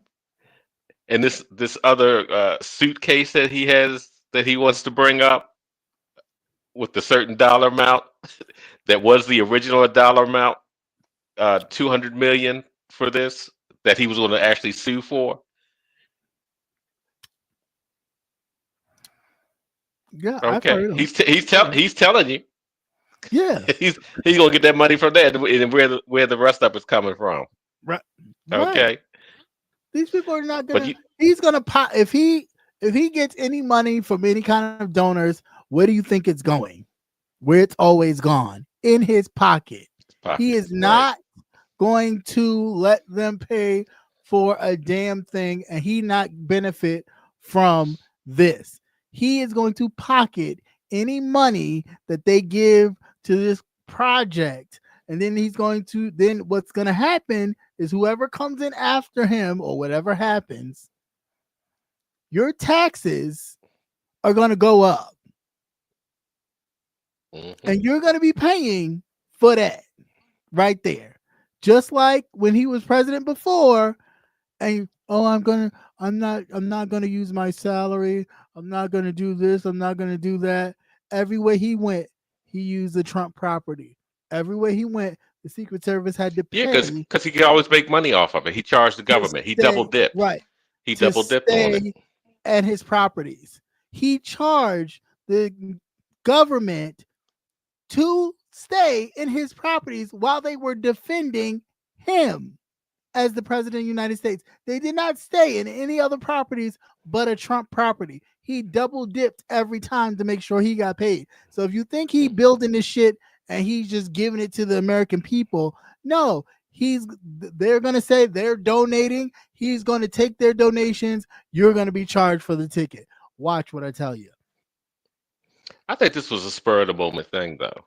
and this other suitcase that he has that he wants to bring up with the certain dollar amount that was the original dollar amount, 200 million for this that he was going to actually sue for. Yeah, I've Okay, heard of he's telling you. Yeah. He's gonna get that money from there, and where the rest of it's coming from. Right. Okay, These people are not but gonna. He's gonna pop if he gets any money from any kind of donors. Where do you think it's going? Where it's always gone, in his pocket. He is not going to let them pay for a damn thing, and he not benefit from this. He is going to pocket any money that they give to this project, and then he's going to. Then what's going to happen is whoever comes in after him or whatever happens, your taxes are going to go up. And you're going to be paying for that right there. Just like when he was president before, and I'm not going to use my salary. I'm not going to do this. I'm not going to do that. Everywhere he went, he used the Trump property. Everywhere he went, the Secret Service had to pay. Yeah, because he could always make money off of it. He charged the government. He double dipped. Right. He double dipped on it. And his properties. He charged the government to stay in his properties while they were defending him as the president of the United States. They did not stay in any other properties but a Trump property. He double dipped every time to make sure he got paid. So if you think he building this shit and he's just giving it to the American people, no, they're going to say they're donating. He's going to take their donations. You're going to be charged for the ticket. Watch what I tell you. I think this was a spur of the moment thing, though.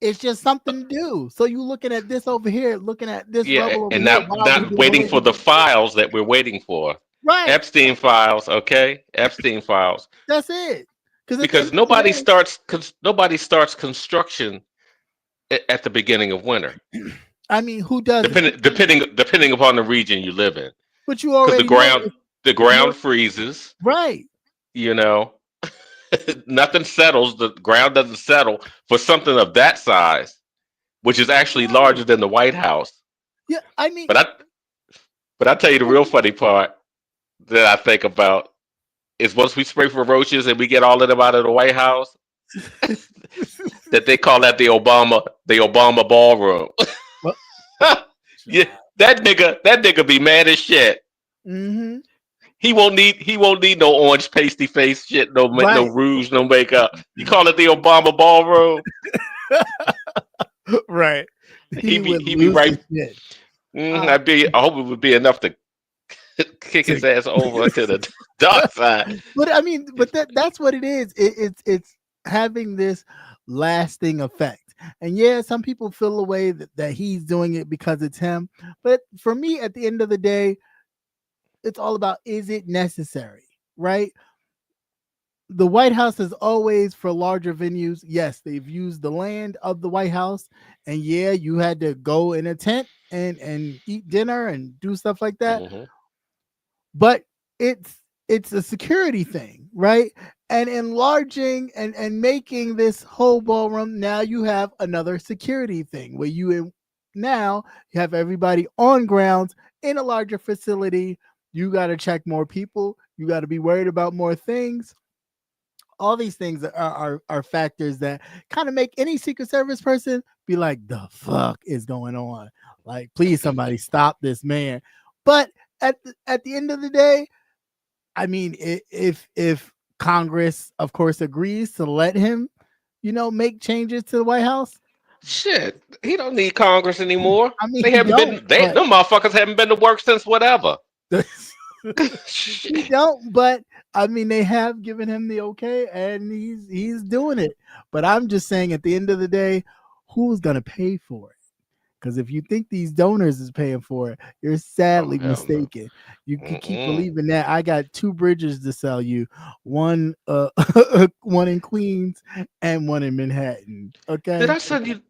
It's just something to do. So you looking at this over here, looking at this, and not waiting for the files that we're waiting for. Right, Epstein files, okay, Epstein files. That's it. Because nobody starts construction at the beginning of winter. I mean, who does? Depending upon the region you live in. But you already the ground freezes. Right. You know. Nothing settles. The ground doesn't settle for something of that size, which is actually larger than the White House. Yeah, I mean, but I tell you the real funny part that I think about is once we spray for roaches and we get all of them out of the White House, that they call that the Obama ballroom. Yeah, that nigga be mad as shit. Mm-hmm. He won't need no orange pasty face shit, no rouge, no makeup. You call it the Obama ballroom, right? He be right. I hope it would be enough to kick his ass over to the dark side. But I mean, that's what it is. It's having this lasting effect. And yeah, some people feel the way that he's doing it because it's him. But for me, at the end of the day, it's all about, is it necessary, right? The White House is always for larger venues. Yes, they've used the land of the White House, and yeah, you had to go in a tent and eat dinner and do stuff like that. Mm-hmm. But it's a security thing, right? And enlarging and making this whole ballroom, now you have another security thing where you have everybody on grounds in a larger facility. You got to check more people. You got to be worried about more things. All these things are factors that kind of make any Secret Service person be like, the fuck is going on? Like, please, somebody stop this man. But at the end of the day, I mean, if Congress, of course, agrees to let him, make changes to the White House. Shit, he don't need Congress anymore. I mean, them motherfuckers haven't been to work since whatever. He don't, but I mean, they have given him the okay, and he's doing it. But I'm just saying, at the end of the day, who's gonna pay for it? Because if you think these donors is paying for it, you're sadly mistaken. No. You can keep believing that. I got 2 bridges to sell you, one one in Queens and one in Manhattan. Okay. Did I send you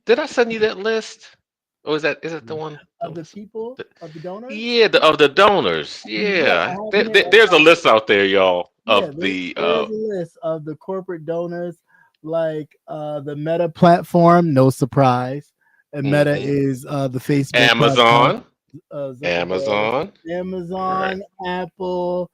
that list? Or is it the one of the people of the donors? Yeah, of the donors. Yeah, there's a list out there, y'all. There's a list of the corporate donors, like the Meta platform. No surprise, and Meta is the Facebook, Amazon, Amazon, right. Apple,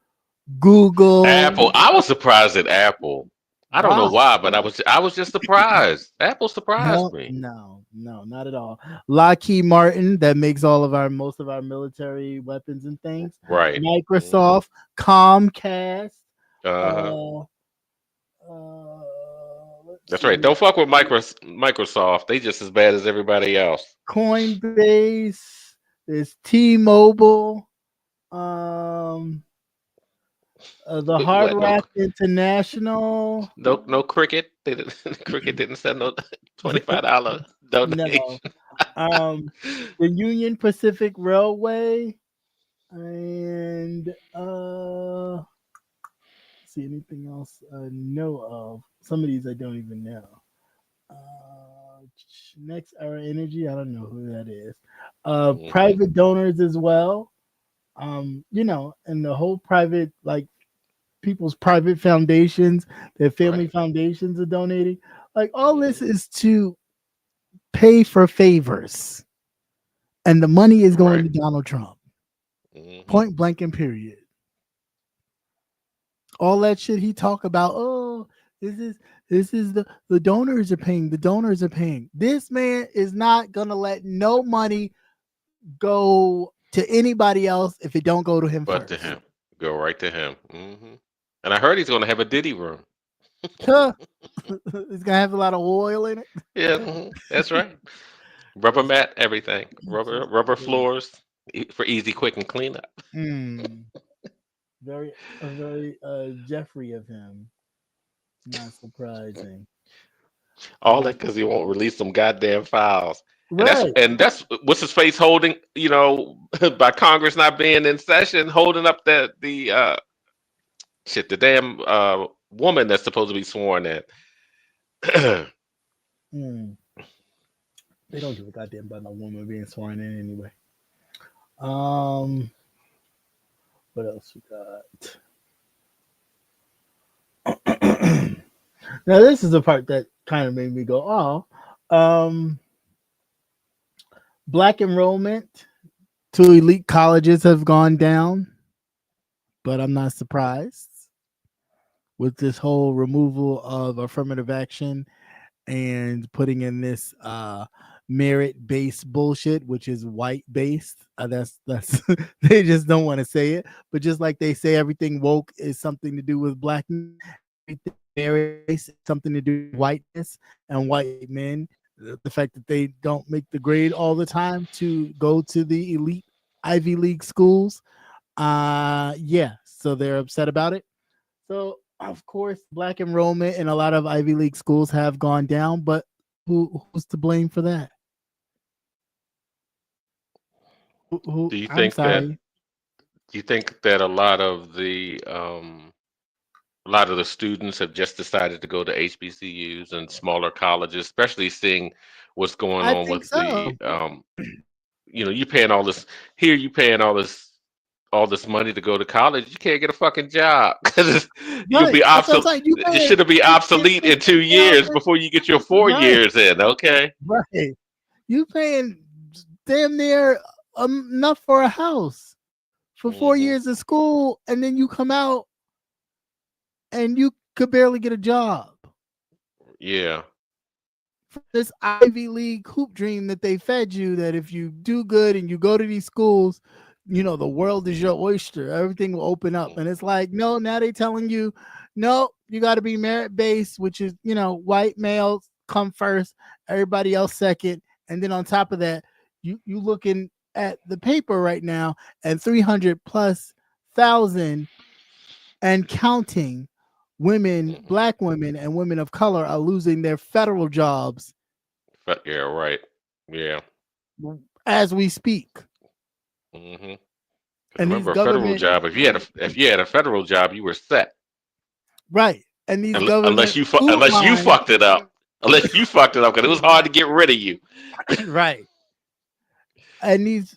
Google. Apple. I was surprised at Apple. I don't know why, but I was just surprised. Apple surprised me. No, not at all. Lockheed Martin, that makes most of our military weapons and things. Right. Microsoft, Comcast. Uh-huh. That's See, right. Don't fuck with Microsoft. They just as bad as everybody else. Coinbase. There's T-Mobile. The Hard What? Rock International. No cricket. Cricket didn't send no $25 donation. No. The Union Pacific Railway. And see anything else I know of. Some of these I don't even know. Next Era Energy, I don't know who that is. Private donors as well. And the whole private, like people's private foundations, their family foundations are donating. Like all this is to pay for favors. And the money is going to Donald Trump. Point blank and period. All that shit he talk about, this is the donors are paying. The donors are paying. This man is not gonna let no money go to anybody else if it don't go to him But first. to him. Go right to him. And I heard he's gonna have a Diddy room. It's gonna have a lot of oil in it. Yeah, that's right. Rubber mat, everything. Rubber floors for easy, quick, and cleanup. Very Jeffrey of him. Not surprising. All that because he won't release some goddamn files. Right. And that's what's his face holding, by Congress not being in session, holding up the damn woman that's supposed to be sworn in. They don't give a goddamn about no woman being sworn in anyway. What else we got? Now this is the part that kind of made me go, black enrollment to elite colleges have gone down, but I'm not surprised with this whole removal of affirmative action and putting in this merit-based bullshit, which is white-based. That's they just don't want to say it, but just like they say everything woke is something to do with black men, merit-based something to do with whiteness and white men. The fact that they don't make the grade all the time to go to the elite Ivy League schools, so they're upset about it. So of course, black enrollment in a lot of Ivy League schools have gone down, but who's to blame for that? Do you think that a lot of the students have just decided to go to HBCUs and smaller colleges, especially seeing what's going on with the you paying all this here, you paying all this money to go to college, you can't get a fucking job because you'll be obsolete. It should be obsolete in 2 years before you get your 4 years in. Okay, right? You paying damn near enough for a house for 4 years of school, and then you come out and you could barely get a job. Yeah. This Ivy League hoop dream that they fed you, that if you do good and you go to these schools, the world is your oyster. Everything will open up. And it's like, no, now they're telling you, no, you got to be merit-based, which is, white males come first, everybody else second. And then on top of that, you looking at the paper right now, and 300,000+ and counting women, black women and women of color are losing their federal jobs. Yeah, right. Yeah. As we speak. And remember, a federal job. If you had a federal job, you were set. Right. And these unless you fucked it up. Unless you fucked it up, because it was hard to get rid of you. Right. And these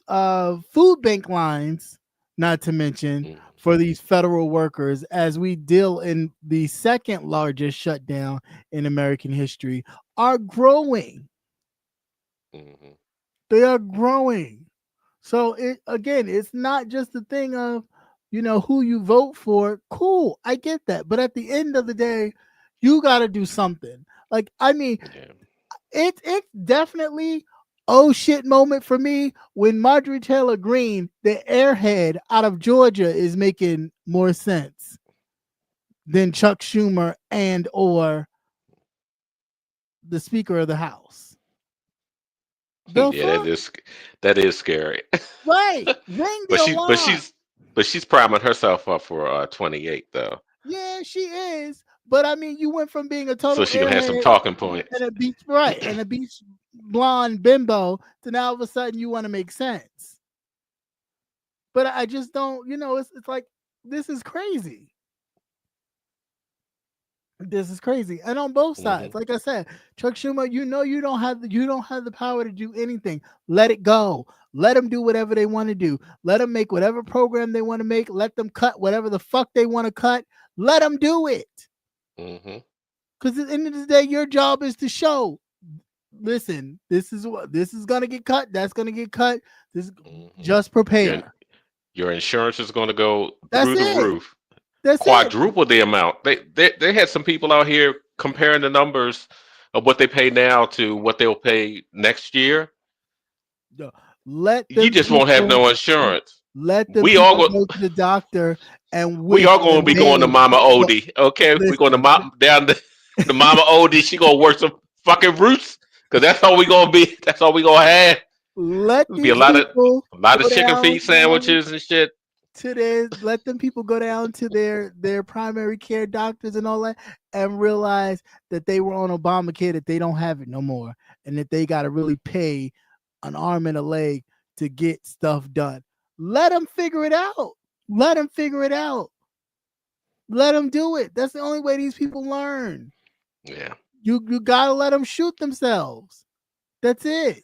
food bank lines, not to mention, for these federal workers, as we deal in the second largest shutdown in American history, are growing. They are growing. So it's not just a thing of, who you vote for. Cool, I get that. But at the end of the day, You got to do something. Like, I mean, Yeah. it's definitely oh shit moment for me when Marjorie Taylor Greene, the airhead out of Georgia, is making more sense than Chuck Schumer and or the Speaker of the House. The Yeah, fuck? that is scary. Right. Ring the But alarm. she's priming herself up for 28 though. Yeah, she is. But I mean, you went from being a So total she gonna have some airhead talking points. and a beach right and a beach blonde bimbo to now all of a sudden you want to make sense. But I just don't, it's like this is crazy. This is crazy. And on both sides, Hmm. like I said, Chuck Schumer, you don't have the power to do anything. Let it go. Let them do whatever they want to do. Let them make whatever program they want to make. Let them cut whatever the fuck they want to cut. Let them do it. Hmm. Because at the end of the day, your job is to show. Listen, this is gonna get cut. That's gonna get cut. Just Your prepare. your insurance is gonna go That's through the it. roof, That's it. quadruple the amount. They had some people out here comparing the numbers of what they pay now to what they'll pay next year. Let You them just won't have people no insurance. let them We all people go. go to the doctor and We wish are that going to be going to they Mama well, Odie. Okay, we're going to listen. down the Mama Odie. She gonna work some fucking roots because that's all we gonna be. That's all we gonna have. Let It'll be these people a lot of go chicken down feet sandwiches and shit. to let them people go down to their primary care doctors and all that and realize that they were on Obamacare, that they don't have it no more, and that they got to really pay an arm and a leg to get stuff done. Let them figure it out. Let them figure it out. Let them do it. That's the only way these people learn. Yeah. You gotta let them shoot themselves. That's it.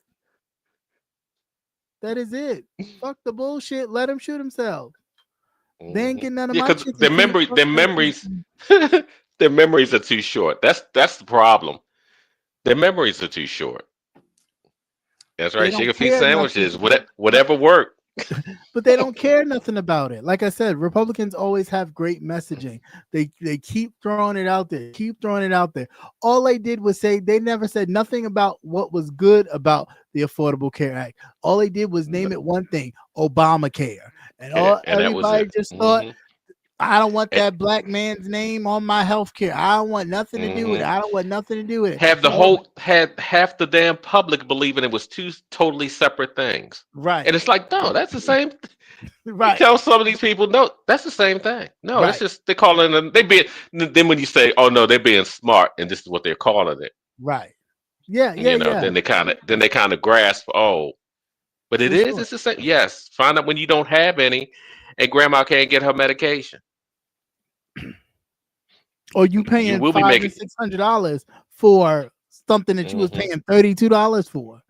That is it. Fuck the bullshit. Let them shoot themselves. They ain't Hmm. getting none of Yeah, my because chicken feet. Fuck their that memories, shit. their memories are too short. That's the problem. Their memories are too short. That's They right. don't Chicken feet care nothing. sandwiches, whatever work. But they don't care nothing about it. Like I said, Republicans always have great messaging. They keep throwing it out there, keep throwing it out there. All they did was say they never said nothing about what was good about the Affordable Care Act. All they did was name it one thing, Obamacare. And Yeah, all and that was everybody it. just thought, Hmm. I don't want that black man's name on my health care. I don't want nothing to do with it. Hmm. I don't want nothing to do with it. Have the No, whole had half the damn public believing it was two totally separate things. right, And it's like, no, that's the same. You right, tell some of these people, no, that's the same thing. No, that's right, just they're calling them. They be then when you say, oh no, they're being smart, and this is what they're calling it. right. Yeah, yeah, You know, yeah, then they kind of grasp. Oh, but it for is. sure. It's the same. Yes, find out when you don't have any, and grandma can't get her medication. Or you You paying will be $500 and making. $600 for something that you was Hmm. paying $32 for.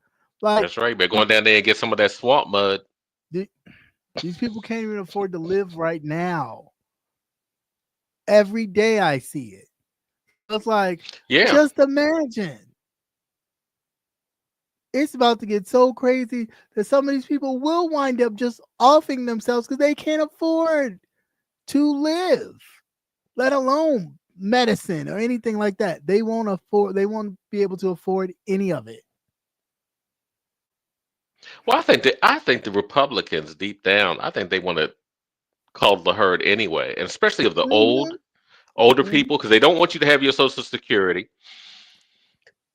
Like That's right. But going down there and get some of that swamp mud. th- these people can't even afford to live right now. Every day I see it. It's like, Yeah. just imagine. It's about to get so crazy that some of these people will wind up just offing themselves because they can't afford to live, let alone medicine or anything like that. They won't be able to afford any of it. Well, I think the Republicans deep down, I think they want to cull the herd anyway, and especially of the Mhm, older mhm. people, because they don't want you to have your Social Security.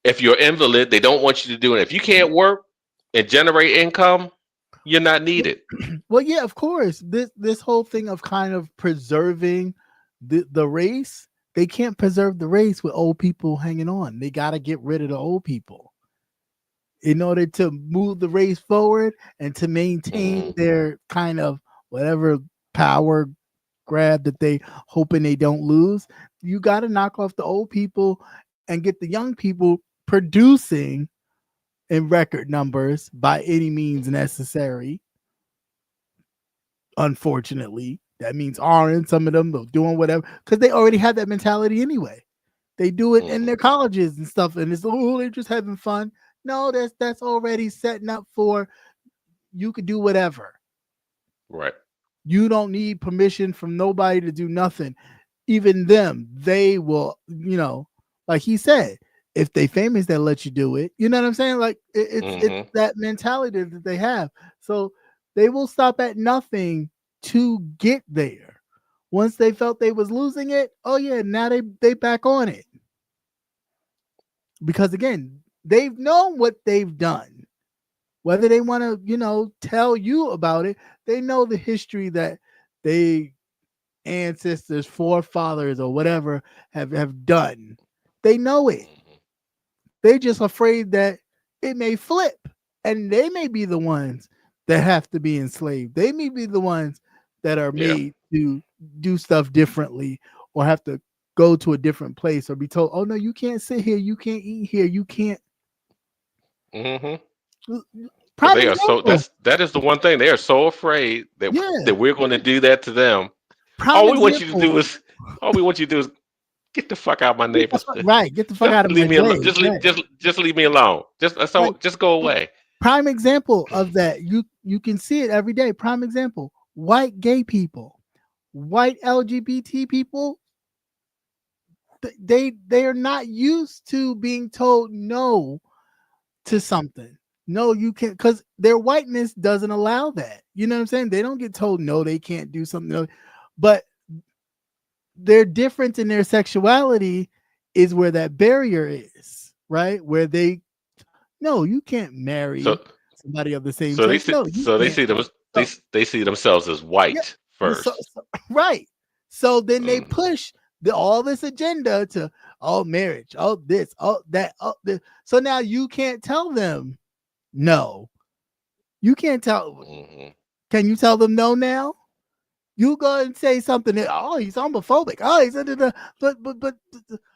If you're invalid, they don't want you to do it. If you can't work and generate income, you're not needed. Well, yeah, of course. This whole thing of kind of preserving the race, they can't preserve the race with old people hanging on. They got to get rid of the old people in order to move the race forward and to maintain Hmm. their kind of whatever power grab that they hoping they don't lose. You got to knock off the old people and get the young people producing in record numbers by any means necessary. Unfortunately, that means aren't some of them doing whatever because they already have that mentality anyway. They do it in Hmm. their colleges and stuff, and it's they're just having fun. No, that's already setting up for you could do whatever. Right. You don't need permission from nobody to do nothing. even them, they will, like he said, if they famous, they'll let you do it. You know what I'm saying? Like it's that mentality that they have. So they will stop at nothing to get there. Once they felt they was losing it, oh yeah, now they back on it. Because again, they've known what they've done. Whether they want to, tell you about it, they know the history that they ancestors, forefathers, or whatever have done. They know it. They're just afraid that it may flip, and they may be the ones that have to be enslaved. They may be the ones that are made to do stuff differently, or have to go to a different place, or be told, "Oh no, you can't sit here, you can't eat here, you can't." But they are that is the one thing they are so afraid that that we're going to do that to them. All we want you to do is get the fuck out of my neighborhood. Right, get the fuck out of my alone. Just leave me alone. Just go away. Prime example of that. You can see it every day. Prime example: white gay people, white LGBT people. They are not used to being told no to something. No, you can't, because their whiteness doesn't allow that. You know what I'm saying? They don't get told no, they can't do something. But their difference in their sexuality is where that barrier is, right? Where you can't marry somebody of the same sex. They see themselves as white first. Right. So then they push all this agenda to marriage, this, that, this. So now you can't tell them no. You can't tell. Can you tell them no now? You go and say something that, he's homophobic.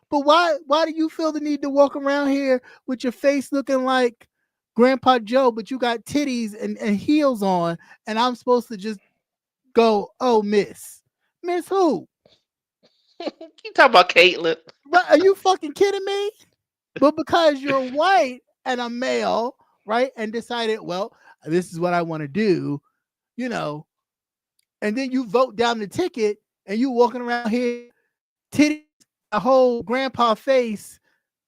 But why do you feel the need to walk around here with your face looking like Grandpa Joe, but you got titties and heels on, and I'm supposed to just go, miss who? You talking about Caitlyn? Are you fucking kidding me? But because you're white and a male, right, and decided, well, this is what I want to do, and then you vote down the ticket and you walking around here, titty a whole grandpa face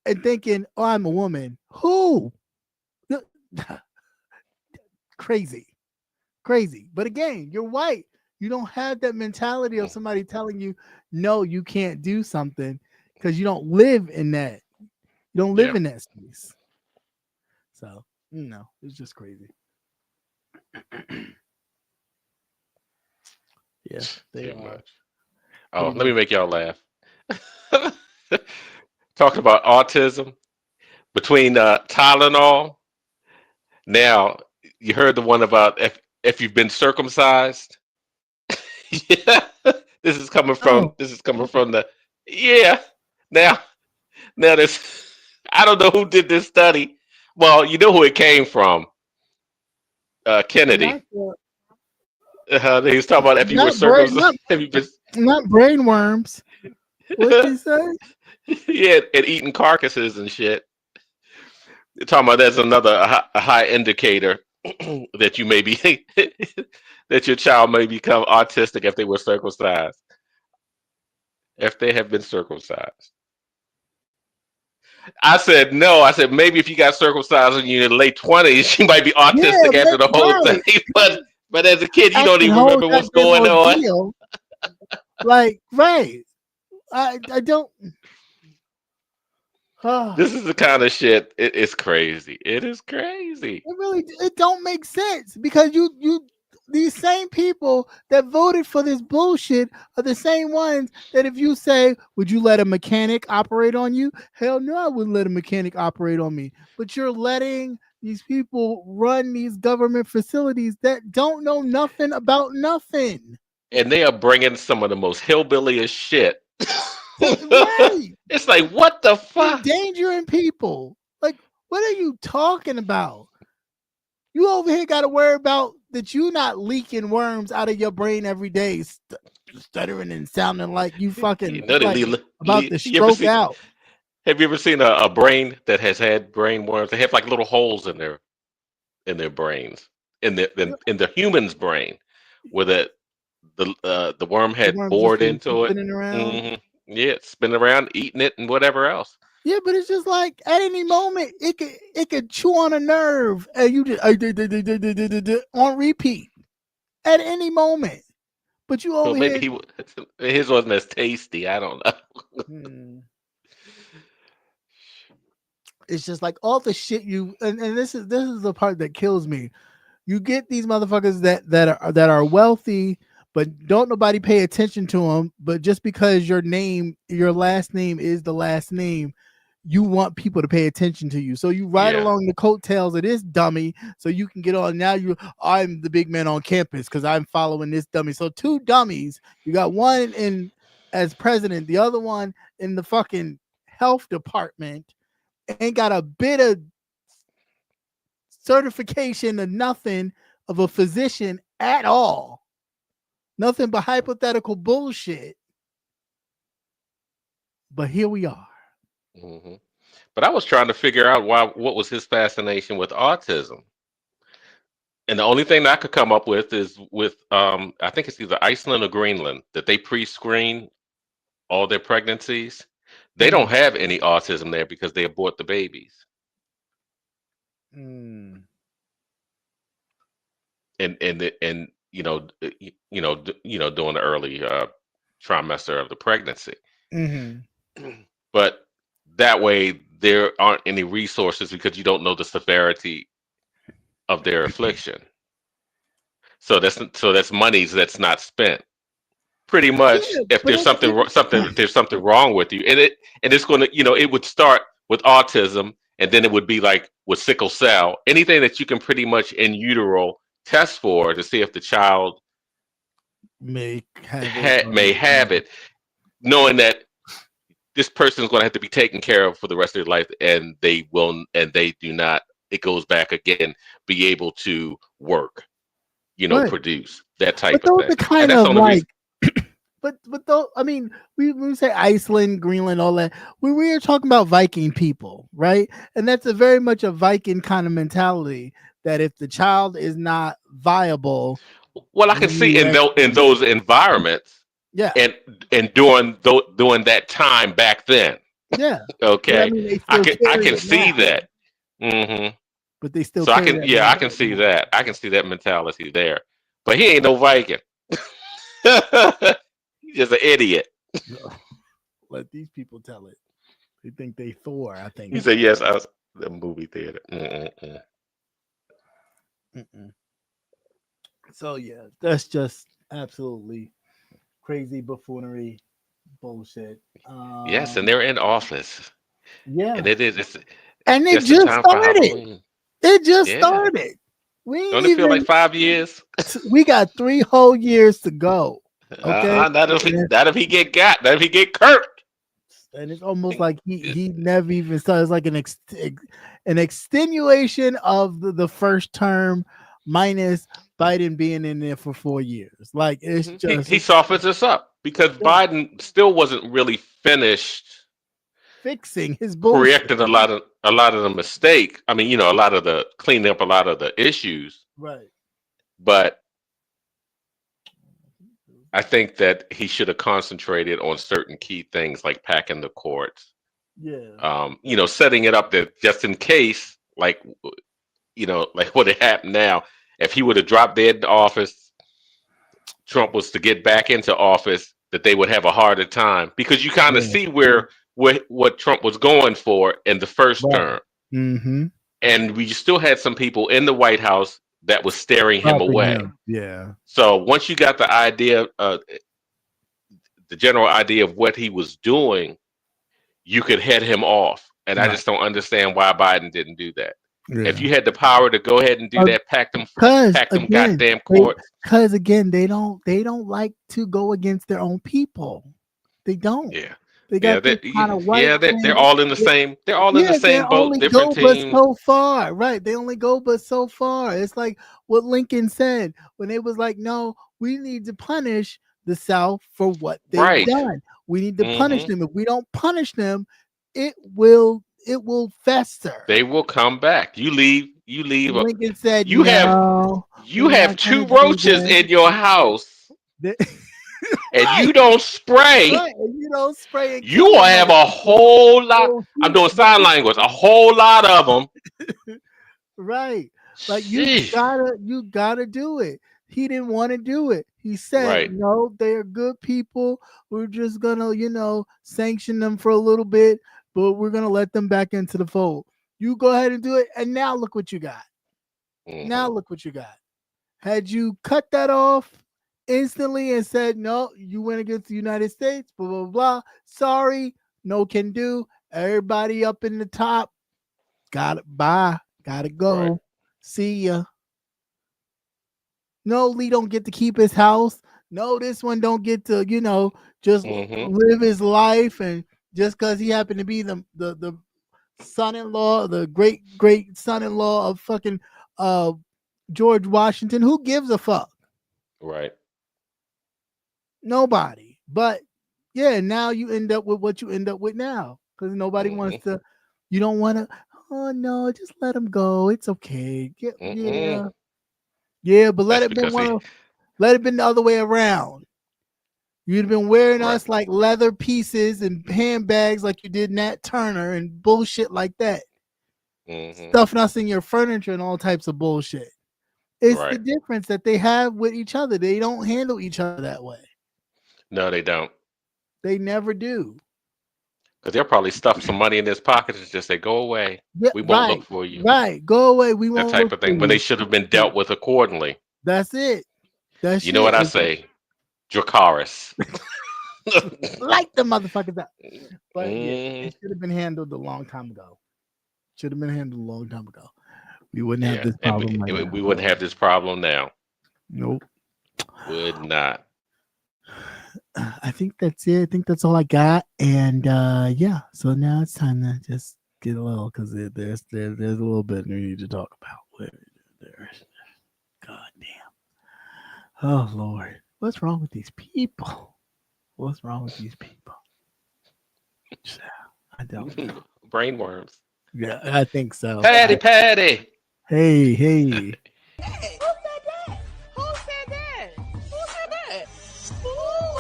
and thinking, I'm a woman. Who? Crazy. But again, you're white. You don't have that mentality of somebody telling you, no, you can't do something, because you don't live in that. You don't live in that space. So, it's just crazy. Yeah. Let me make y'all laugh. Talking about autism between Tylenol. Now, you heard the one about if you've been circumcised. Yeah, this is coming from the Now this, I don't know who did this study. Well, you know who it came from. Kennedy. He was talking about if you were circumcised. Not brain worms. What did you say? Yeah, and eating carcasses and shit. You're talking about that's another a high indicator that you may be that your child may become autistic if they were circumcised. If they have been circumcised. I said no. I said maybe if you got circumcised when you're in your late 20s, you might be autistic after the whole thing. But as a kid, you don't even remember what's going on. Like, right. I don't. This is the kind of shit. It's crazy. It is crazy. It don't make sense, because these same people that voted for this bullshit are the same ones that if you say, would you let a mechanic operate on you? Hell no, I wouldn't let a mechanic operate on me. But you're letting these people run these government facilities that don't know nothing about nothing. And they are bringing some of the most hillbilliest shit. Right. It's like, what the fuck? Endangering people. Like, what are you talking about? You over here got to worry about that you not leaking worms out of your brain every day, stuttering and sounding like you fucking about to stroke out. Have you ever seen a brain that has had brain worms? They have like little holes in their brains, in the human's brain, where the worm The had worm just bored been into it. spinning around. Yeah, spinning around, eating it, and whatever else. Yeah, but it's just like at any moment it could chew on a nerve and you just on repeat at any moment. But you So over maybe here. his wasn't as tasty. I don't know. Hmm. It's just like all the shit and this is the part that kills me. You get these motherfuckers that are wealthy, but don't nobody pay attention to them. But just because your last name is the last name, you want people to pay attention to you. So you ride Yeah. along the coattails of this dummy, so you can get on. Now I'm the big man on campus because I'm following this dummy. So two dummies. You got one in as president, the other one in the fucking health department. Ain't got a bit of certification or nothing of a physician at all. Nothing but hypothetical bullshit. But here we are. hmm But I was trying to figure out what was his fascination with autism. And the only thing that I could come up with is with I think it's either Iceland or Greenland that they pre-screen all their pregnancies. They don't have any autism there because they abort the babies. Mm. And during the early trimester of the pregnancy. Mm-hmm. But that way there aren't any resources because you don't know the severity of their affliction. So that's monies that's not spent. Pretty much, if there's something wrong with you, and it's going to, it would start with autism, and then it would be like with sickle cell, anything that you can pretty much in utero test for to see if the child may have it, knowing that this person is going to have to be taken care of for the rest of their life, and they do not. It goes back again, be able to work, Right. produce that type But of those thing. are kind And that's of the only like, reason. but though I mean, we say Iceland, Greenland, all that. We are talking about Viking people, right? And that's a very much a Viking kind of mentality that if the child is not viable, Well, I can see in those environments, yeah, and during that time back then. yeah. Okay, But, I mean, they I still can carry see it now. that. hmm But they still So I carry can, that yeah, I now. can see that. I can see that mentality there. But he ain't no Viking. He's just an idiot. Let these people tell it. They think they Thor. I think He said, "Yes, I was the movie theater." Mm-mm-mm. Mm-mm. So yeah, that's just absolutely crazy buffoonery bullshit. Yes, and they're in office, Yeah, and it's and it just in just time for started. Halloween. It just Yeah, started. We ain't don't it feel even. like 5 years? We got 3 whole years to go. Okay, Not if he get got. Not if he get Kirk. and it's almost like he never even started. It's like an extenuation of the first term minus Biden being in there for 4 years. Like it's just He softens us up because Biden still wasn't really finished fixing his bullshit. correcting a lot of the mistake. I mean, a lot of the cleaning up a lot of the issues. Right. But I think that he should have concentrated on certain key things like packing the courts. Yeah. Setting it up that just in case, like what had happened now, if he would have dropped dead in office, Trump was to get back into office, that they would have a harder time because you kind of see what Trump was going for in the first term. Mm-hmm. And we still had some people in the White House that was staring him away. Yeah. So once you got the idea, the general idea of what he was doing, you could head him off. And I just don't understand why Biden didn't do that. Yeah. If you had the power to go ahead and do that, pack them goddamn courts. Because again, they don't like to go against their own people. They don't. Yeah. They got they're all in the same. They're all in the same boat. Different teams. But so far, right? They only go but so far. It's like what Lincoln said when it was like, "No, we need to punish the South for what they've done. We need to punish them. If we don't punish them, it will fester. They will come back. You leave. Lincoln said, you have 2 roaches in your house." and you don't spray, right, and you don't spray and you kill will them have like a whole lot. little I'm heat doing sign language. A whole lot of them. right. Like Sheesh. you gotta do it. He didn't want to do it. He said, Right. no, they are good people. We're just gonna, sanction them for a little bit, but we're gonna let them back into the fold. You go ahead and do it. And now look what you got. Now Mhm. look what you got. Had you cut that off instantly and said, no, you went against the United States, blah, blah, blah. Sorry, no can do. Everybody up in the top, got it. Bye. Gotta go. Right. See ya. No, Lee don't get to keep his house. No, this one don't get to, just Mhm. live his life. And just because he happened to be the son-in-law, the great son-in-law of fucking George Washington, who gives a fuck? Right. Nobody. But yeah, now you end up with what you end up with now because nobody wants Mhm. to. You don't want to. Oh no, just let him go. It's okay. Mm-mm. Yeah, but That's because he. let it been the other way around. You'd have been wearing Right. us like leather pieces and handbags like you did Nat Turner and bullshit like that. Mhm. Stuffing us in your furniture and all types of bullshit. It's the Right. difference that they have with each other. They don't handle each other that way. No, they don't. They never do. Because they'll probably stuff some money in his pocket and just say, "Go away. Yeah, We won't look right, for you." right. Go away. We That won't type look of for thing. When they you. should have been dealt with accordingly. That's it. That You know what shit I is say? Dracaris. like the motherfuckers out. But yeah, Mm, it should have been handled a long time ago. Should have been handled a long time ago. We wouldn't have yeah, this and problem right we, now. we wouldn't have this problem now. Nope. Would not. I think that's it. I think that's all I got. And yeah, so now it's time to just get a little because there's a little bit we need to talk about. God damn. Oh Lord. What's wrong with these people? What's wrong with these people? I don't know. Brainworms. Yeah, I think so. Patty, Patty. Hey. Who said that? Who said that? Who said that? Who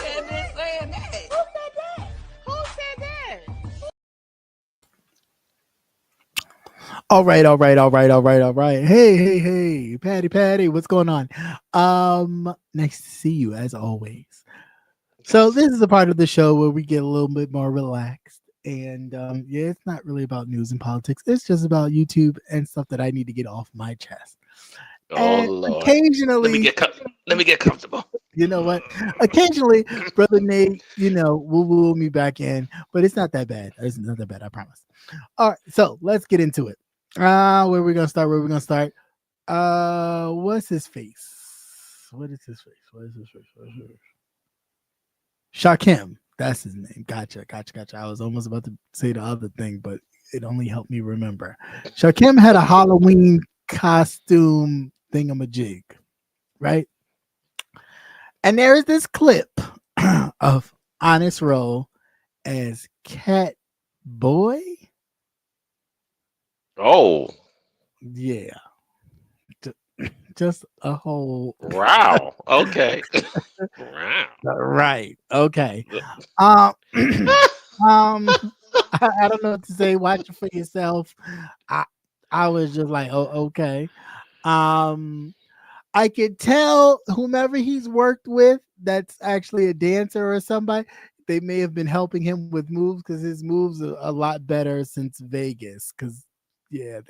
had been saying that? Who said that? Who said that? All right. Hey, Patty, what's going on? Nice to see you as always. So this is a part of the show where we get a little bit more relaxed. And yeah, it's not really about news and politics. It's just about YouTube and stuff that I need to get off my chest. Oh And Lord. occasionally, Let me get comfortable. you know what? Occasionally, Brother Nate, will woo me back in, but it's not that bad. It's not that bad, I promise. All right, so let's get into it. Where we gonna start? What's his face? What is his face? Shakim. That's his name. Gotcha. I was almost about to say the other thing, but it only helped me remember. Shakim had a Halloween costume thingamajig, right? And there is this clip of Honest Roll as Cat Boy. Oh. Yeah. Just a whole Wow. Okay. Wow. right. Okay. I don't know what to say. Watch it for yourself. I was just like, oh, okay. I could tell whomever he's worked with that's actually a dancer or somebody, they may have been helping him with moves because his moves are a lot better since Vegas. Because yeah.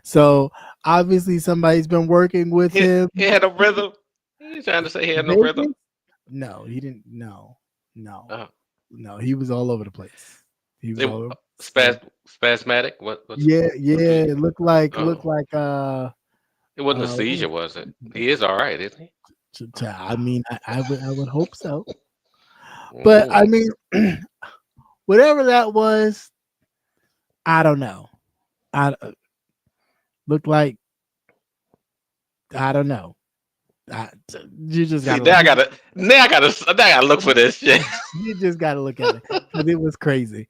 So obviously somebody's been working with him. He had a rhythm. You trying to say he had no Vegas? rhythm? No, he didn't. No, Uh, he was all over the place. He was all over. spasmatic? What's Yeah. the- It looked like oh. It wasn't a uh seizure, was it? He is all right, isn't he? I mean, I would hope so. But I mean, whatever that was, I don't know. I looked like I don't know. You just See, gotta now I gotta look for this shit. you just gotta look at it because it was crazy.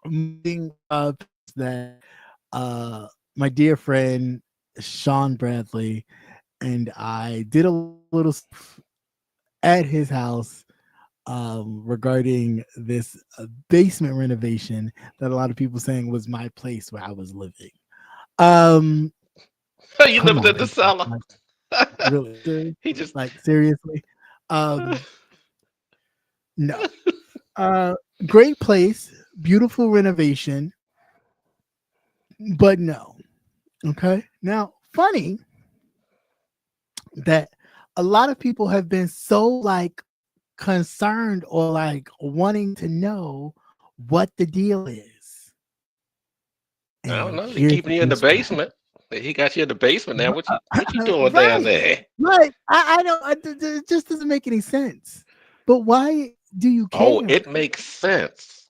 Moving up that my dear friend Sean Bradley and I did a little stuff at his house regarding this basement renovation that a lot of people saying was my place where I was living. Um, You come living on, in the people. cellar. Like, really? Serious? He just Like seriously? No. Great place, beautiful renovation, but no. Okay. Now, funny that a lot of people have been so like concerned or like wanting to know what the deal is. I don't And know. He here's keeping the you in the mystery. basement. He got you in the basement now. What you doing down Right. there? Right. I don't, it just doesn't make any sense. But why do you Oh, care? it makes sense.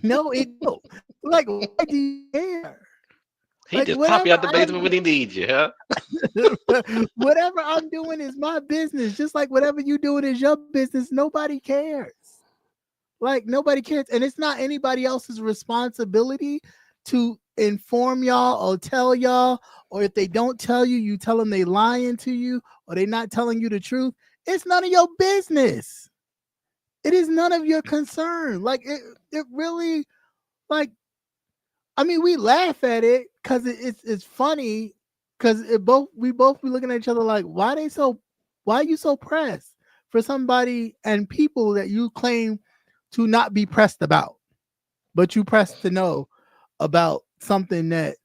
No, it don't. Like, why do you care? He Like, just pop you whatever out the basement when he needs you, huh? whatever I'm doing is my business. Just like whatever you doing is your business. Nobody cares. Like nobody cares, and it's not anybody else's responsibility to inform y'all or tell y'all. Or if they don't tell you, you tell them they lying to you or they not telling you the truth. It's none of your business. It is none of your concern. Like it really, like, I mean, we laugh at it because it's funny because we both be looking at each other like, why are you so pressed for somebody and people that you claim to not be pressed about, but you pressed to know about something that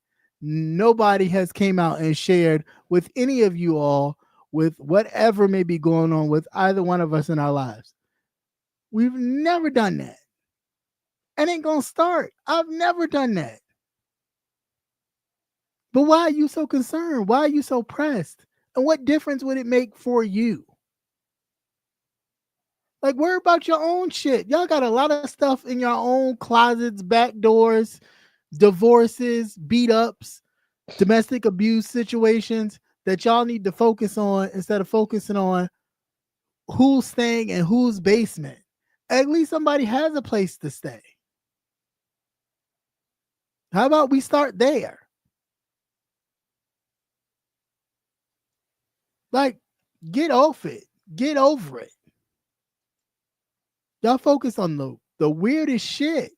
nobody has came out and shared with any of you all with whatever may be going on with either one of us in our lives. We've never done that. And ain't gonna start. I've never done that. But why are you so concerned? Why are you so pressed? And what difference would it make for you? Like, worry about your own shit. Y'all got a lot of stuff in your own closets, back doors, divorces, beat ups, domestic abuse situations that y'all need to focus on instead of focusing on who's staying in whose basement. At least somebody has a place to stay. How about we start there? Like, get off it. Get over it. Y'all focus on the weirdest shit.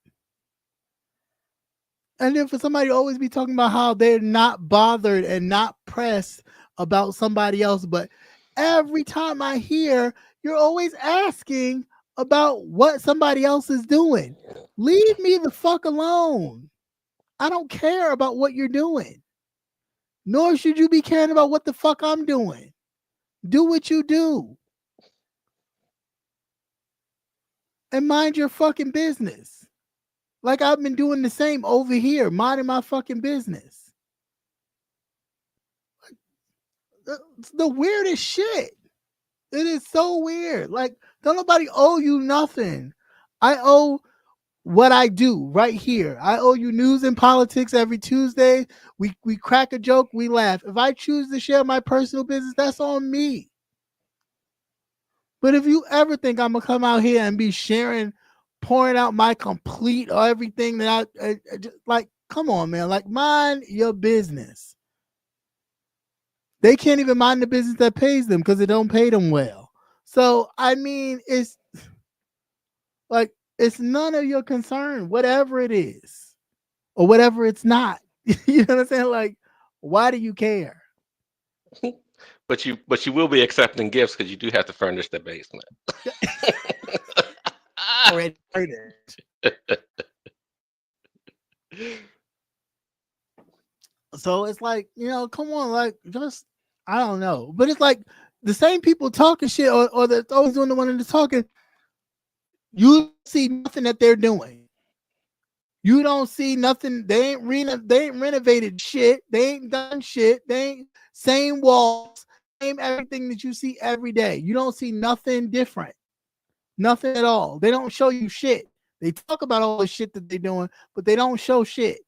And then for somebody to always be talking about how they're not bothered and not pressed about somebody else, but every time I hear, you're always asking about what somebody else is doing. Leave me the fuck alone. I don't care about what you're doing. Nor should you be caring about what the fuck I'm doing. Do what you do. And mind your fucking business. Like I've been doing the same over here, minding my fucking business. It's the weirdest shit. It is so weird. Like, don't nobody owe you nothing. I owe what I do right here. I owe you news and politics every Tuesday. We crack a joke, we laugh. If I choose to share my personal business, that's on me. But if you ever think I'm gonna come out here and be sharing, pouring out my complete or everything that I just, like, come on, man. Like, mind your business. They can't even mind the business that pays them because it don't pay them well. So I mean, it's like it's none of your concern, whatever it is, or whatever it's not. You know what I'm saying? Like, why do you care? But you will be accepting gifts because you do have to furnish the basement. Already heard it. So it's like, you know, come on, like, just, I don't know. But it's like the same people talking shit or they're always doing the one that's talking. You see nothing that they're doing. You don't see nothing. They ain't renovated shit. They ain't done shit. They ain't same walls, same everything that you see every day. You don't see nothing different. Nothing at all. They don't show you shit. They talk about all the shit that they're doing, but they don't show shit.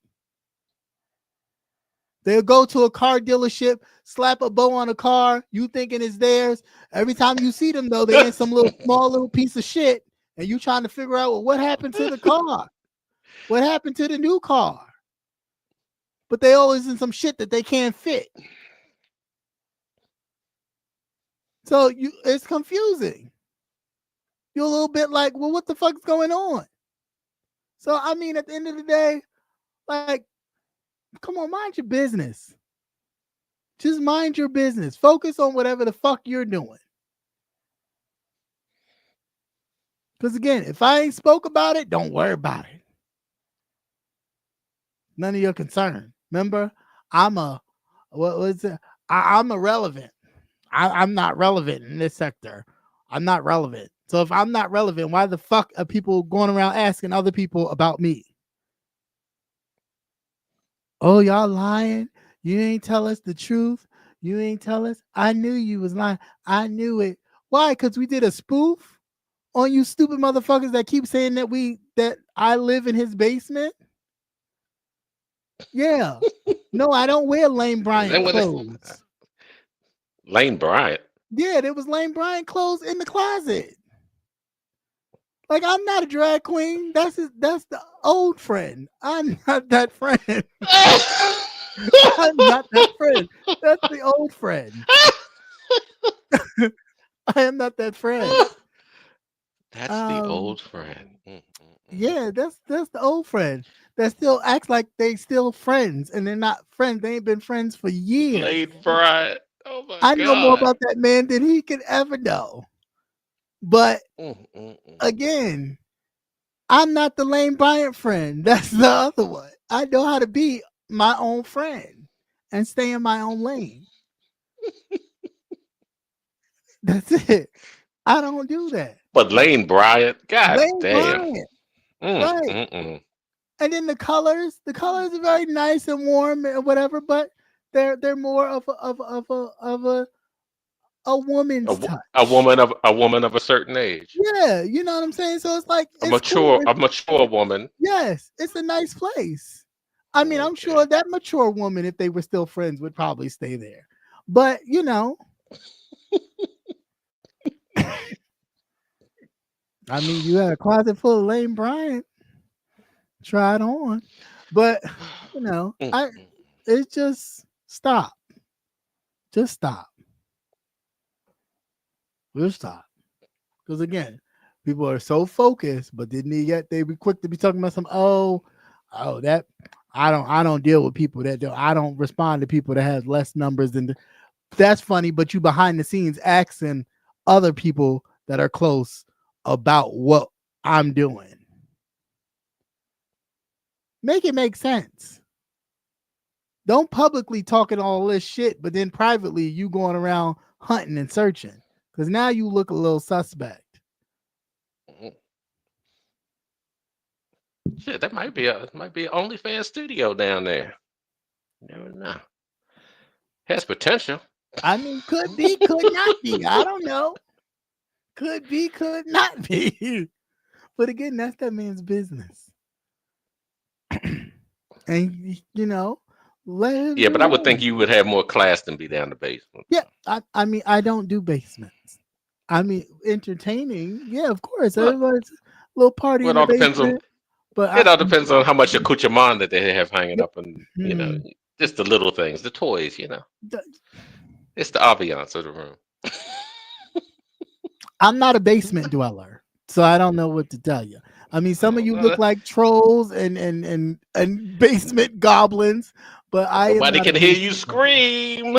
They'll go to a car dealership, slap a bow on a car, you thinking it's theirs. Every time you see them, though, they in some small little piece of shit, and you trying to figure out, well, what happened to the car? What happened to the new car? but they always in some shit that they can't fit. So it's confusing. You're a little bit like, well, what the fuck's going on? So I mean, at the end of the day, like, come on, mind your business. Just mind your business. Focus on whatever the fuck you're doing. Because again, if I ain't spoke about it, don't worry about it. None of your concern. Remember, I'm irrelevant. I'm not relevant in this sector. I'm not relevant. So if I'm not relevant, why the fuck are people going around asking other people about me? Oh, y'all lying? You ain't tell us the truth. You ain't tell us. I knew you was lying. I knew it. Why? Because we did a spoof on you stupid motherfuckers that keep saying that I live in his basement. Yeah. No, I don't wear Lane Bryant clothes. Lane Bryant? Yeah, there was Lane Bryant clothes in the closet. Like, I'm not a drag queen. That's the old friend. I'm not that friend. I'm not that friend. That's the old friend. I am not that friend. That's the old friend. Yeah, that's the old friend that still acts like they still friends, and they're not friends. They ain't been friends for years. Lane Bryant. Oh my God. I know more about that man than he could ever know. But again, I'm not the Lane Bryant friend. That's the other one. I know how to be my own friend and stay in my own lane. That's it. I don't do that. But Lane Bryant, God Lane damn. Bryant. Right. And then the colors are very nice and warm and whatever, but they're more of a woman's touch. A woman of a certain age. Yeah, you know what I'm saying? So it's like a mature woman. Yes, it's a nice place. I mean, I'm sure that mature woman, if they were still friends, would probably stay there. But you know, I mean, you had a closet full of Lane Bryant. Try it on. But you know, it's just stop. Just stop. We'll stop. Because again, people are so focused, but didn't they be quick to be talking about some that I don't deal with people that I don't respond to people that have less numbers than that's funny, but you behind the scenes asking other people that are close about what I'm doing. Make it make sense. Don't publicly talking all this shit, but then privately you going around hunting and searching. Because now you look a little suspect. Shit, that might be an OnlyFans studio down there. You never know. Has potential. I mean, could be, could not be. I don't know. Could be, could not be. But again, that's that man's business. And you know, let him. Yeah, but I would think you would have more class than be down the basement. Yeah, I mean, I don't do basements. I mean, entertaining. Yeah, of course. Everybody's a little party. Well, it all depends on. But it all depends on how much accoutrement that they have hanging up, and you know, just the little things, the toys. You know, it's the ambiance of the room. I'm not a basement dweller, so I don't know what to tell you. I mean, some of you look like trolls and basement goblins, but nobody can hear you scream.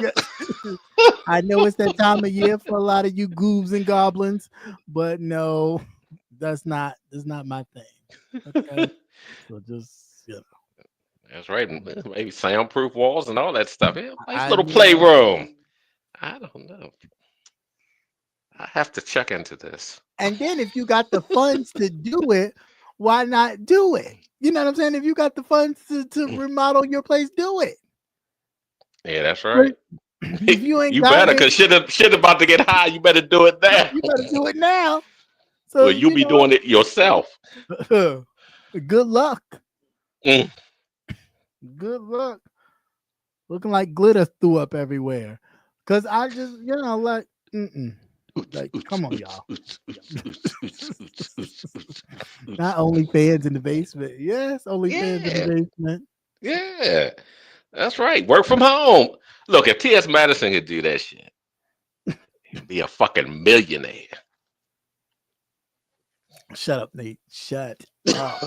I know it's that time of year for a lot of you goobs and goblins, but no, that's not my thing. Okay, so just that's right. Maybe soundproof walls and all that stuff. Yeah, nice little playroom. I don't know. I have to check into this. And then if you got the funds to do it, why not do it? You know what I'm saying? If you got the funds to remodel your place, do it. Yeah, that's right. If you ain't you better, because shit about to get high. You better do it now. You better do it now. So well, you'll be doing it yourself. Good luck. Good luck. Looking like glitter threw up everywhere. Because I just, like, like, come on, y'all. Not OnlyFans in the basement. Yes, OnlyFans in the basement. Yeah. That's right. Work from home. Look, if T.S. Madison could do that shit, he'd be a fucking millionaire. Shut up, Nate. Shut up.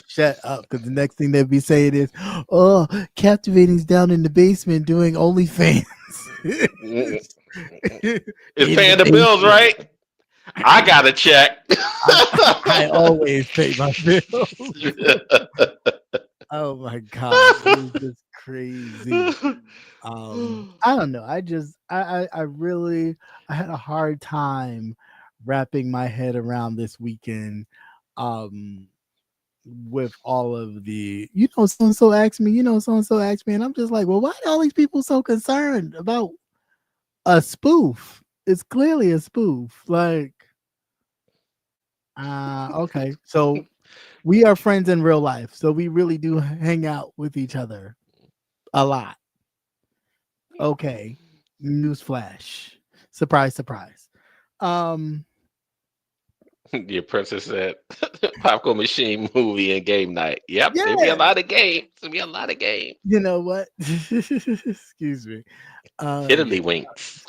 Shut up. Because the next thing they'll be saying is, oh, Captivating's down in the basement doing OnlyFans. It's In paying the the bills, basement. right? I got a check. I always pay my bills. Oh my god, it's just crazy. I don't know. I really I had a hard time wrapping my head around this weekend. With all of the, so and so asked me, so and so asked me, and I'm just like, well, why are all these people so concerned about a spoof? It's clearly a spoof. Like, okay, so we are friends in real life, so we really do hang out with each other a lot. Okay, newsflash, surprise, surprise. Your princess said popcorn machine movie and game night. Yep, Yeah. there'll be a lot of games. There'll be a lot of games. You know what? Excuse me. Tiddlywinks.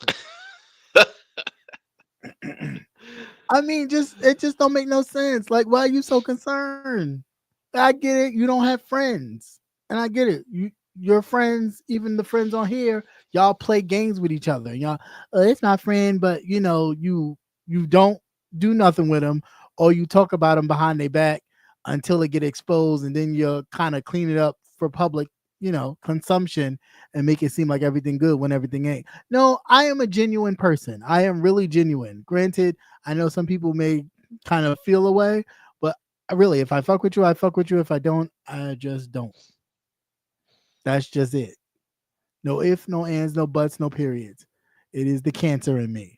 I mean, it just don't make no sense. Like, why are you so concerned? I get it. You don't have friends, and I get it. Your friends, even the friends on here, y'all play games with each other. Y'all, it's my friend, but you don't do nothing with them, or you talk about them behind their back until it get exposed, and then you kind of clean it up for public, consumption and make it seem like everything good when everything ain't. No, I am a genuine person. I am really genuine. Granted, I know some people may kind of feel away, but really, if I fuck with you, I fuck with you. If I don't, I just don't. That's just it. No ifs, no ands, no buts, no periods. It is the cancer in me.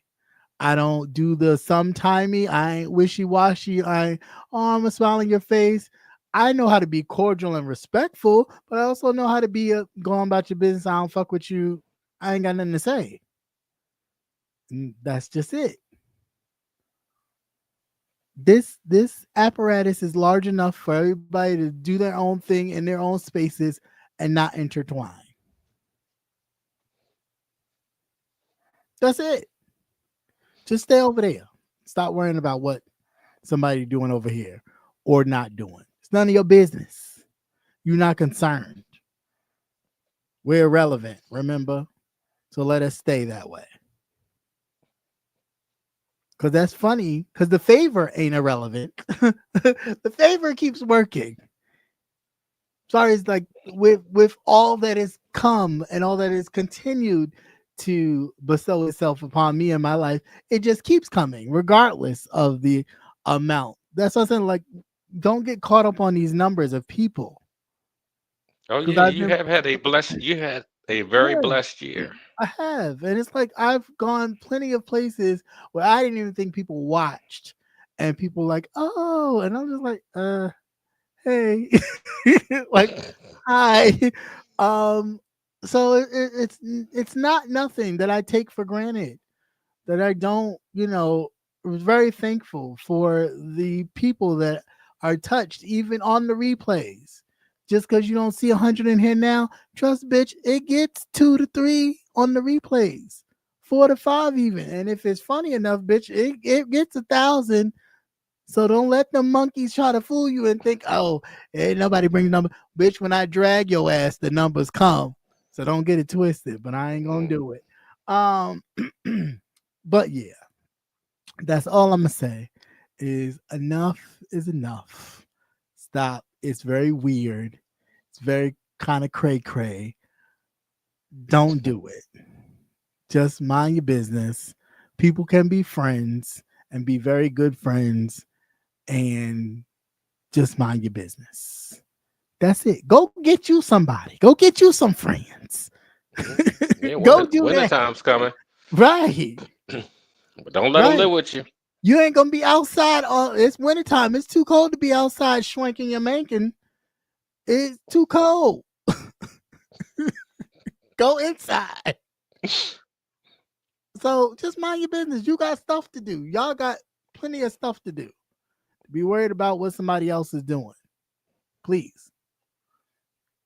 I don't do the sometimey. I ain't wishy-washy. I'm a smile in your face. I know how to be cordial and respectful, but I also know how to be going about your business. I don't fuck with you. I ain't got nothing to say. And that's just it. This apparatus is large enough for everybody to do their own thing in their own spaces and not intertwine. That's it. Just stay over there. Stop worrying about what somebody doing over here or not doing. It's none of your business. You're not concerned. We're irrelevant, remember? So let us stay that way. Because that's funny, because the favor ain't irrelevant. The favor keeps working. Sorry, it's like with all that has come and all that is continued to bestow itself upon me in my life, it just keeps coming regardless of the amount. That's what I'm saying. Like, don't get caught up on these numbers of people. Oh yeah, you had a very blessed year. I have, and it's like I've gone plenty of places where I didn't even think people watched, and people like, oh, and I'm just like, hey, like, hi. So it's not nothing that I take for granted, that I don't, was very thankful for the people that are touched, even on the replays. Just because you don't see 100 in here now, trust, bitch, it gets 2 to 3 on the replays, 4 to 5 even. And if it's funny enough, bitch, it gets 1,000. So don't let the monkeys try to fool you and think, oh, ain't nobody bring number. Bitch, when I drag your ass, the numbers come. So don't get it twisted, but I ain't gonna do it. But yeah, that's all I'm gonna say is enough is enough. Stop. It's very weird. It's very kind of cray-cray. Don't do it. Just mind your business. People can be friends and be very good friends, and just mind your business. That's it. Go get you somebody. Go get you some friends. Yeah, Go do winter that. time's coming. Right. But don't let them live with you. You ain't gonna be outside. It's wintertime. It's too cold to be outside shrinking your mankin. It's too cold. Go inside. So just mind your business. You got stuff to do. Y'all got plenty of stuff to do. Be worried about what somebody else is doing. Please.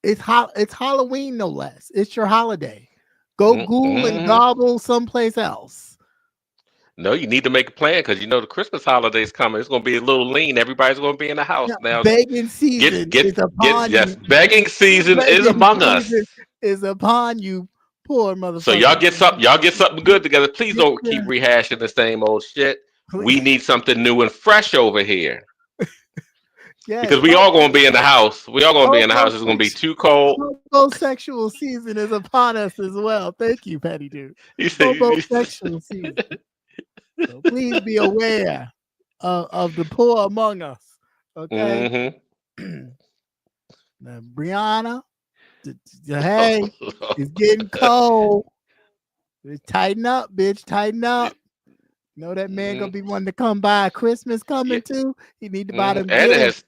It's Halloween, no less. It's your holiday. Go Google and Mhm. gobble someplace else. No, you need to make a plan because you know the Christmas holidays coming. It's going to be a little lean. Everybody's going to be in the house Yeah, now. begging season is upon Yes. you. Begging season is Begging among us. season is upon you, poor So y'all motherfucker. get something. Y'all get something good together. Please Get don't keep your- rehashing the same old shit. We please. need something new and fresh over here Yes, because we all going to be in the house. We all going to be in the house. It's going to be too cold. homosexual season is upon us as well. Thank you, Patty Dude. You say, Homosexual season. So please be aware of the poor among us. Okay. Now, Brianna, hey, it's getting cold. Tighten up, bitch. Tighten up. Know that man gonna be wanting to come by. Christmas coming too. He need to buy them gifts.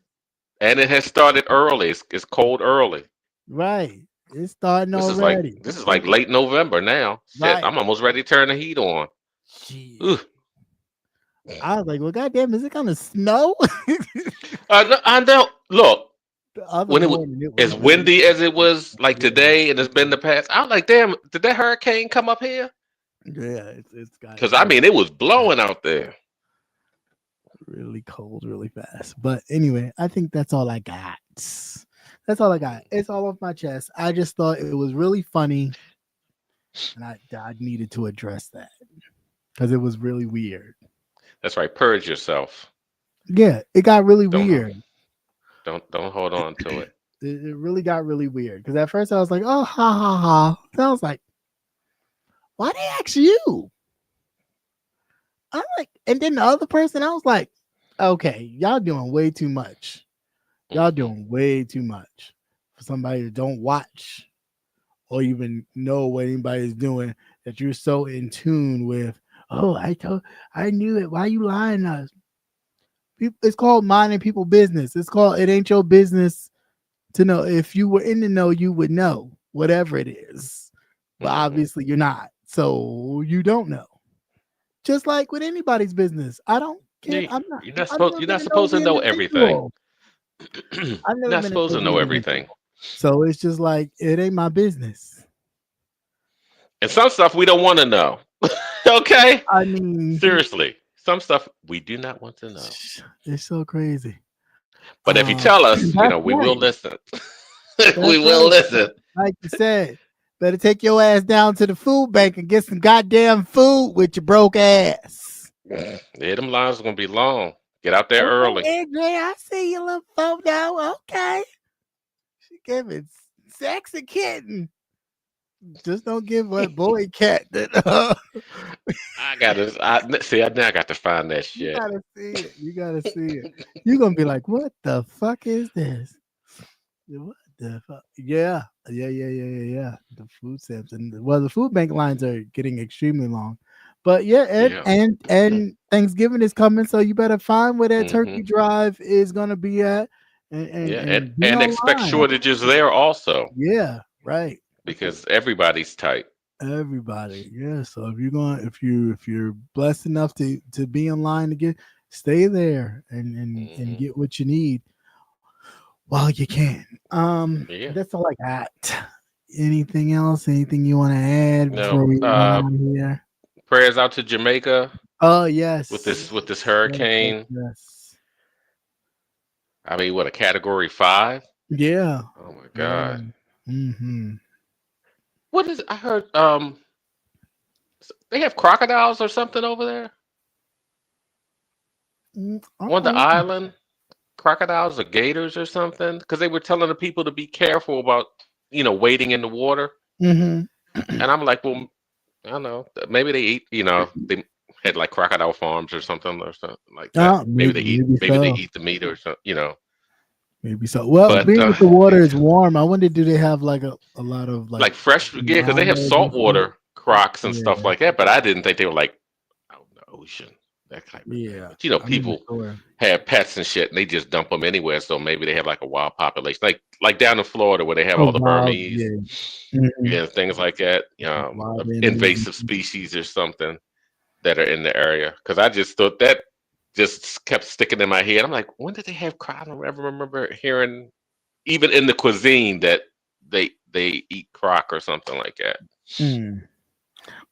And it has started early. It's cold early. Right. It's starting This already. This is like late November now. Shit, Right. I'm almost ready to turn the heat on. Ooh. I was like, well, goddamn, is it gonna snow? I know. Look, The other when it morning, it was as was windy as it was like today, and it's been the past. I was like, damn, did that hurricane come up here? Yeah, it's got Because I mean, it was blowing out there. really cold, really fast. But anyway, I think that's all I got. That's all I got. It's all off my chest. I just thought it was really funny, and I needed to address that because it was really weird. That's right. Purge yourself. Yeah, it got really Don't- weird. Don't hold on to it. It really got really weird because at first I was like, oh, ha ha ha. Then I was like, why they ask you? I'm like, and then the other person, I was like, okay, y'all doing way too much. Y'all doing way too much for somebody that don't watch or even know what anybody's doing, that you're so in tune with. Oh, I knew it. Why you lying to us? It's called minding people business. It's called it ain't your business to know. If you were in the know, you would know whatever it is. But obviously you're not. So you don't know. Just like with anybody's business. I don't care. Yeah, I'm not. You're not I've supposed. never You're been not a supposed to nosy know everything. individual. I've never You're not been a supposed to nosy know individual. everything. So it's just like it ain't my business. And some stuff we don't want to know. Okay? I mean, Seriously. Some stuff we do not want to know. it's so crazy. But if you tell us, you that's know, we will right. listen. That's we will right. listen. Like you said, better take your ass down to the food bank and get some goddamn food with your broke ass. Yeah, them lines are gonna be long. Get out there early. Andre, I see your little photo. Okay. She gave it sexy kitten. Just don't give what boy cat. I see. Now I got to find that You shit. gotta see it. You gotta see it. You're gonna be like, what the fuck is this? What the fuck? Yeah. The food stamps and the food bank lines are getting extremely long. But yeah, and Thanksgiving is coming, so you better find where that turkey drive is gonna be at. And expect shortages there also. Yeah, right. Because everybody's tight. Everybody, yeah. So if you're blessed enough to be in line to stay there and get what you need while you can. That's all I got. Anything else? Anything you want to add before we run on here? Prayers out to Jamaica. Oh yes. With this hurricane. Yes. I mean, what, a category 5? Yeah. Oh my God. Mm-hmm. What is it? I heard they have crocodiles or something over there on the island. Crocodiles or gators or something, because they were telling the people to be careful about wading in the water. And I'm like, well, I don't know, maybe they eat, they had like crocodile farms or something like that. Maybe they eat the meat or something, Maybe so. Well, being that the water is warm, I wonder, do they have like a lot of like fresh? Yeah, because they have saltwater crocs and stuff like that. But I didn't think they were like out in the ocean, that kind of. Yeah. But, people have pets and shit, and they just dump them anywhere. So maybe they have like a wild population, like down in Florida where they have all the Burmese, things like that. Invasive species or something that are in the area. Because I just thought that just kept sticking in my head. I'm like, when did they have crocodiles? I don't ever remember hearing, even in the cuisine, that they eat crock or something like that. Mm.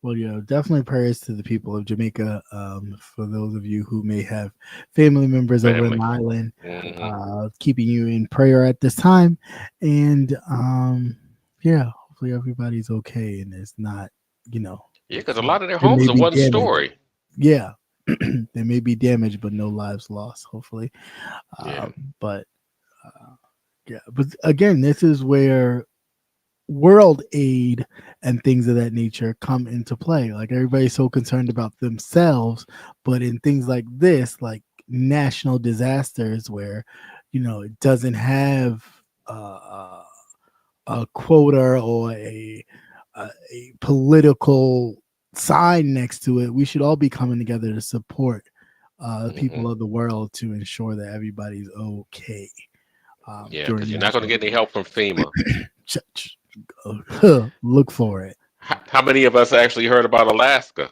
Well, definitely prayers to the people of Jamaica. For those of you who may have family members over in the island, keeping you in prayer at this time. And hopefully everybody's okay and it's not, Yeah, because a lot of their homes are one damaged. story. Yeah, they may be damaged, but no lives lost. Hopefully, but again, this is where world aid and things of that nature come into play. Like everybody's so concerned about themselves, but in things like this, like national disasters, where it doesn't have a quota or a political sign next to it, we should all be coming together to support people of the world to ensure that everybody's okay. Because you're not going to get any help from FEMA. Look for it. How many of us actually heard about Alaska?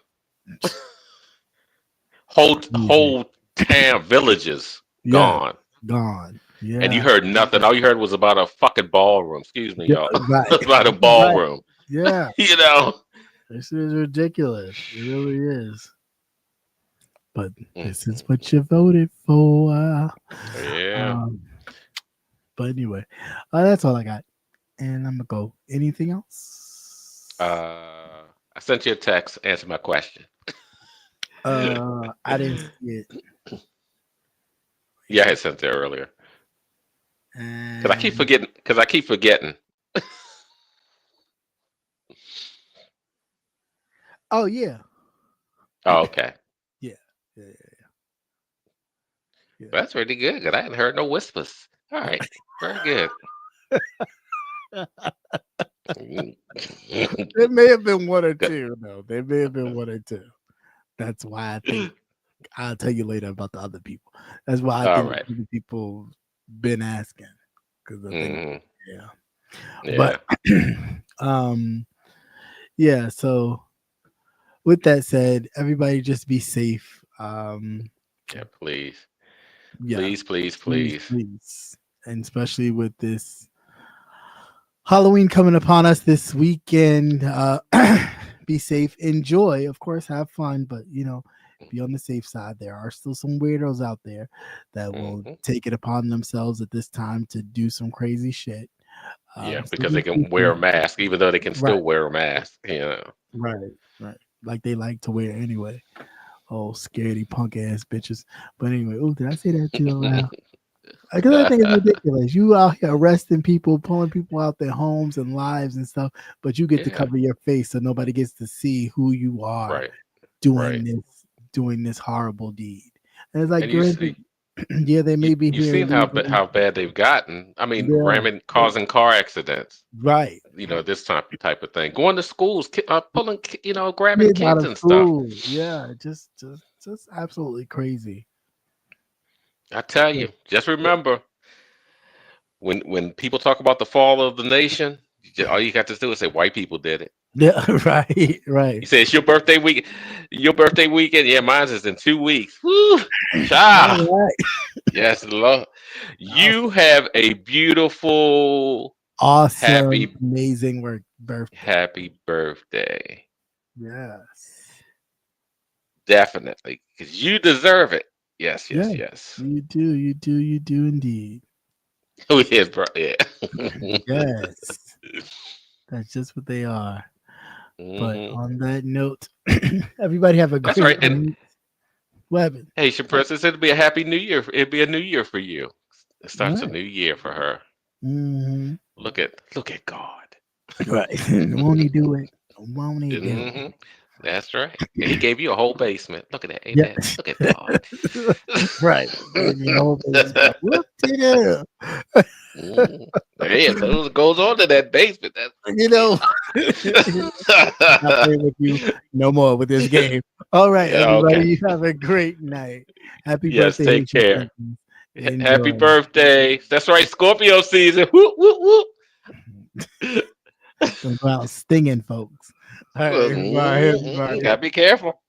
whole town villages gone. Yeah. And you heard nothing. All you heard was about a fucking ballroom. Excuse me, y'all. Right. About a ballroom. Right. Yeah. This is ridiculous. It really is. But this is what you voted for. Yeah. But anyway, that's all I got. And I'm gonna go. Anything else? I sent you a text. Answer my question. I didn't see it. Yeah, I had sent it earlier. Because I keep forgetting. Oh yeah. Oh, okay. Yeah. That's really good. Because I hadn't heard no whispers. All right. Very good. There may have been one or two. No, there may have been one or two. That's why I think I'll tell you later about the other people. That's why I think other people been asking, because I think But So with that said, everybody just be safe. Please. Please. And especially with this Halloween coming upon us this weekend, be safe, enjoy, of course, have fun, but be on the safe side. There are still some weirdos out there that will take it upon themselves at this time to do some crazy shit. Because they can wear a mask, even though they can still wear a mask. Right. Like they like to wear anyway. Oh, scaredy punk ass bitches. But anyway, did I say that too loud? Because I think it's ridiculous. You out here arresting people, pulling people out their homes and lives and stuff, but you get to cover your face so nobody gets to see who you are doing this horrible deed. And it's like, they may be. You've seen how bad they've gotten. I mean, causing car accidents. Right. This type of thing. Going to schools, pulling, grabbing kids and stuff. Yeah, just absolutely crazy. I tell you, just remember, when people talk about the fall of the nation, all you got to do is say white people did it. Yeah, right. You say it's your birthday week. Your birthday weekend. Yeah, mine is in 2 weeks. Woo! Child. Right. Yes, Lord. You have a beautiful, awesome, amazing birthday. Happy birthday. Yes. Definitely, because you deserve it. Yes. You do indeed. Oh, yes, bro. Yeah. Yes. That's just what they are. But on that note, everybody have a great night. And weapon. Hey, Princess, it'll be a happy new year. It'll be a new year for you. It starts a new year for her. Mm-hmm. Look at God. Right. Won't he do it? Won't he do it? That's right. And he gave you a whole basement. Look at that. Ain't that? Look at God. Right. Hey, it goes on to that basement. That's, not playing with you no more with this game. All right, everybody. You have a great night. Happy birthday. Take care. Happy birthday. That's right. Scorpio season. Whoop, whoop, whoop. About stinging folks. All right, everybody. Gotta be careful.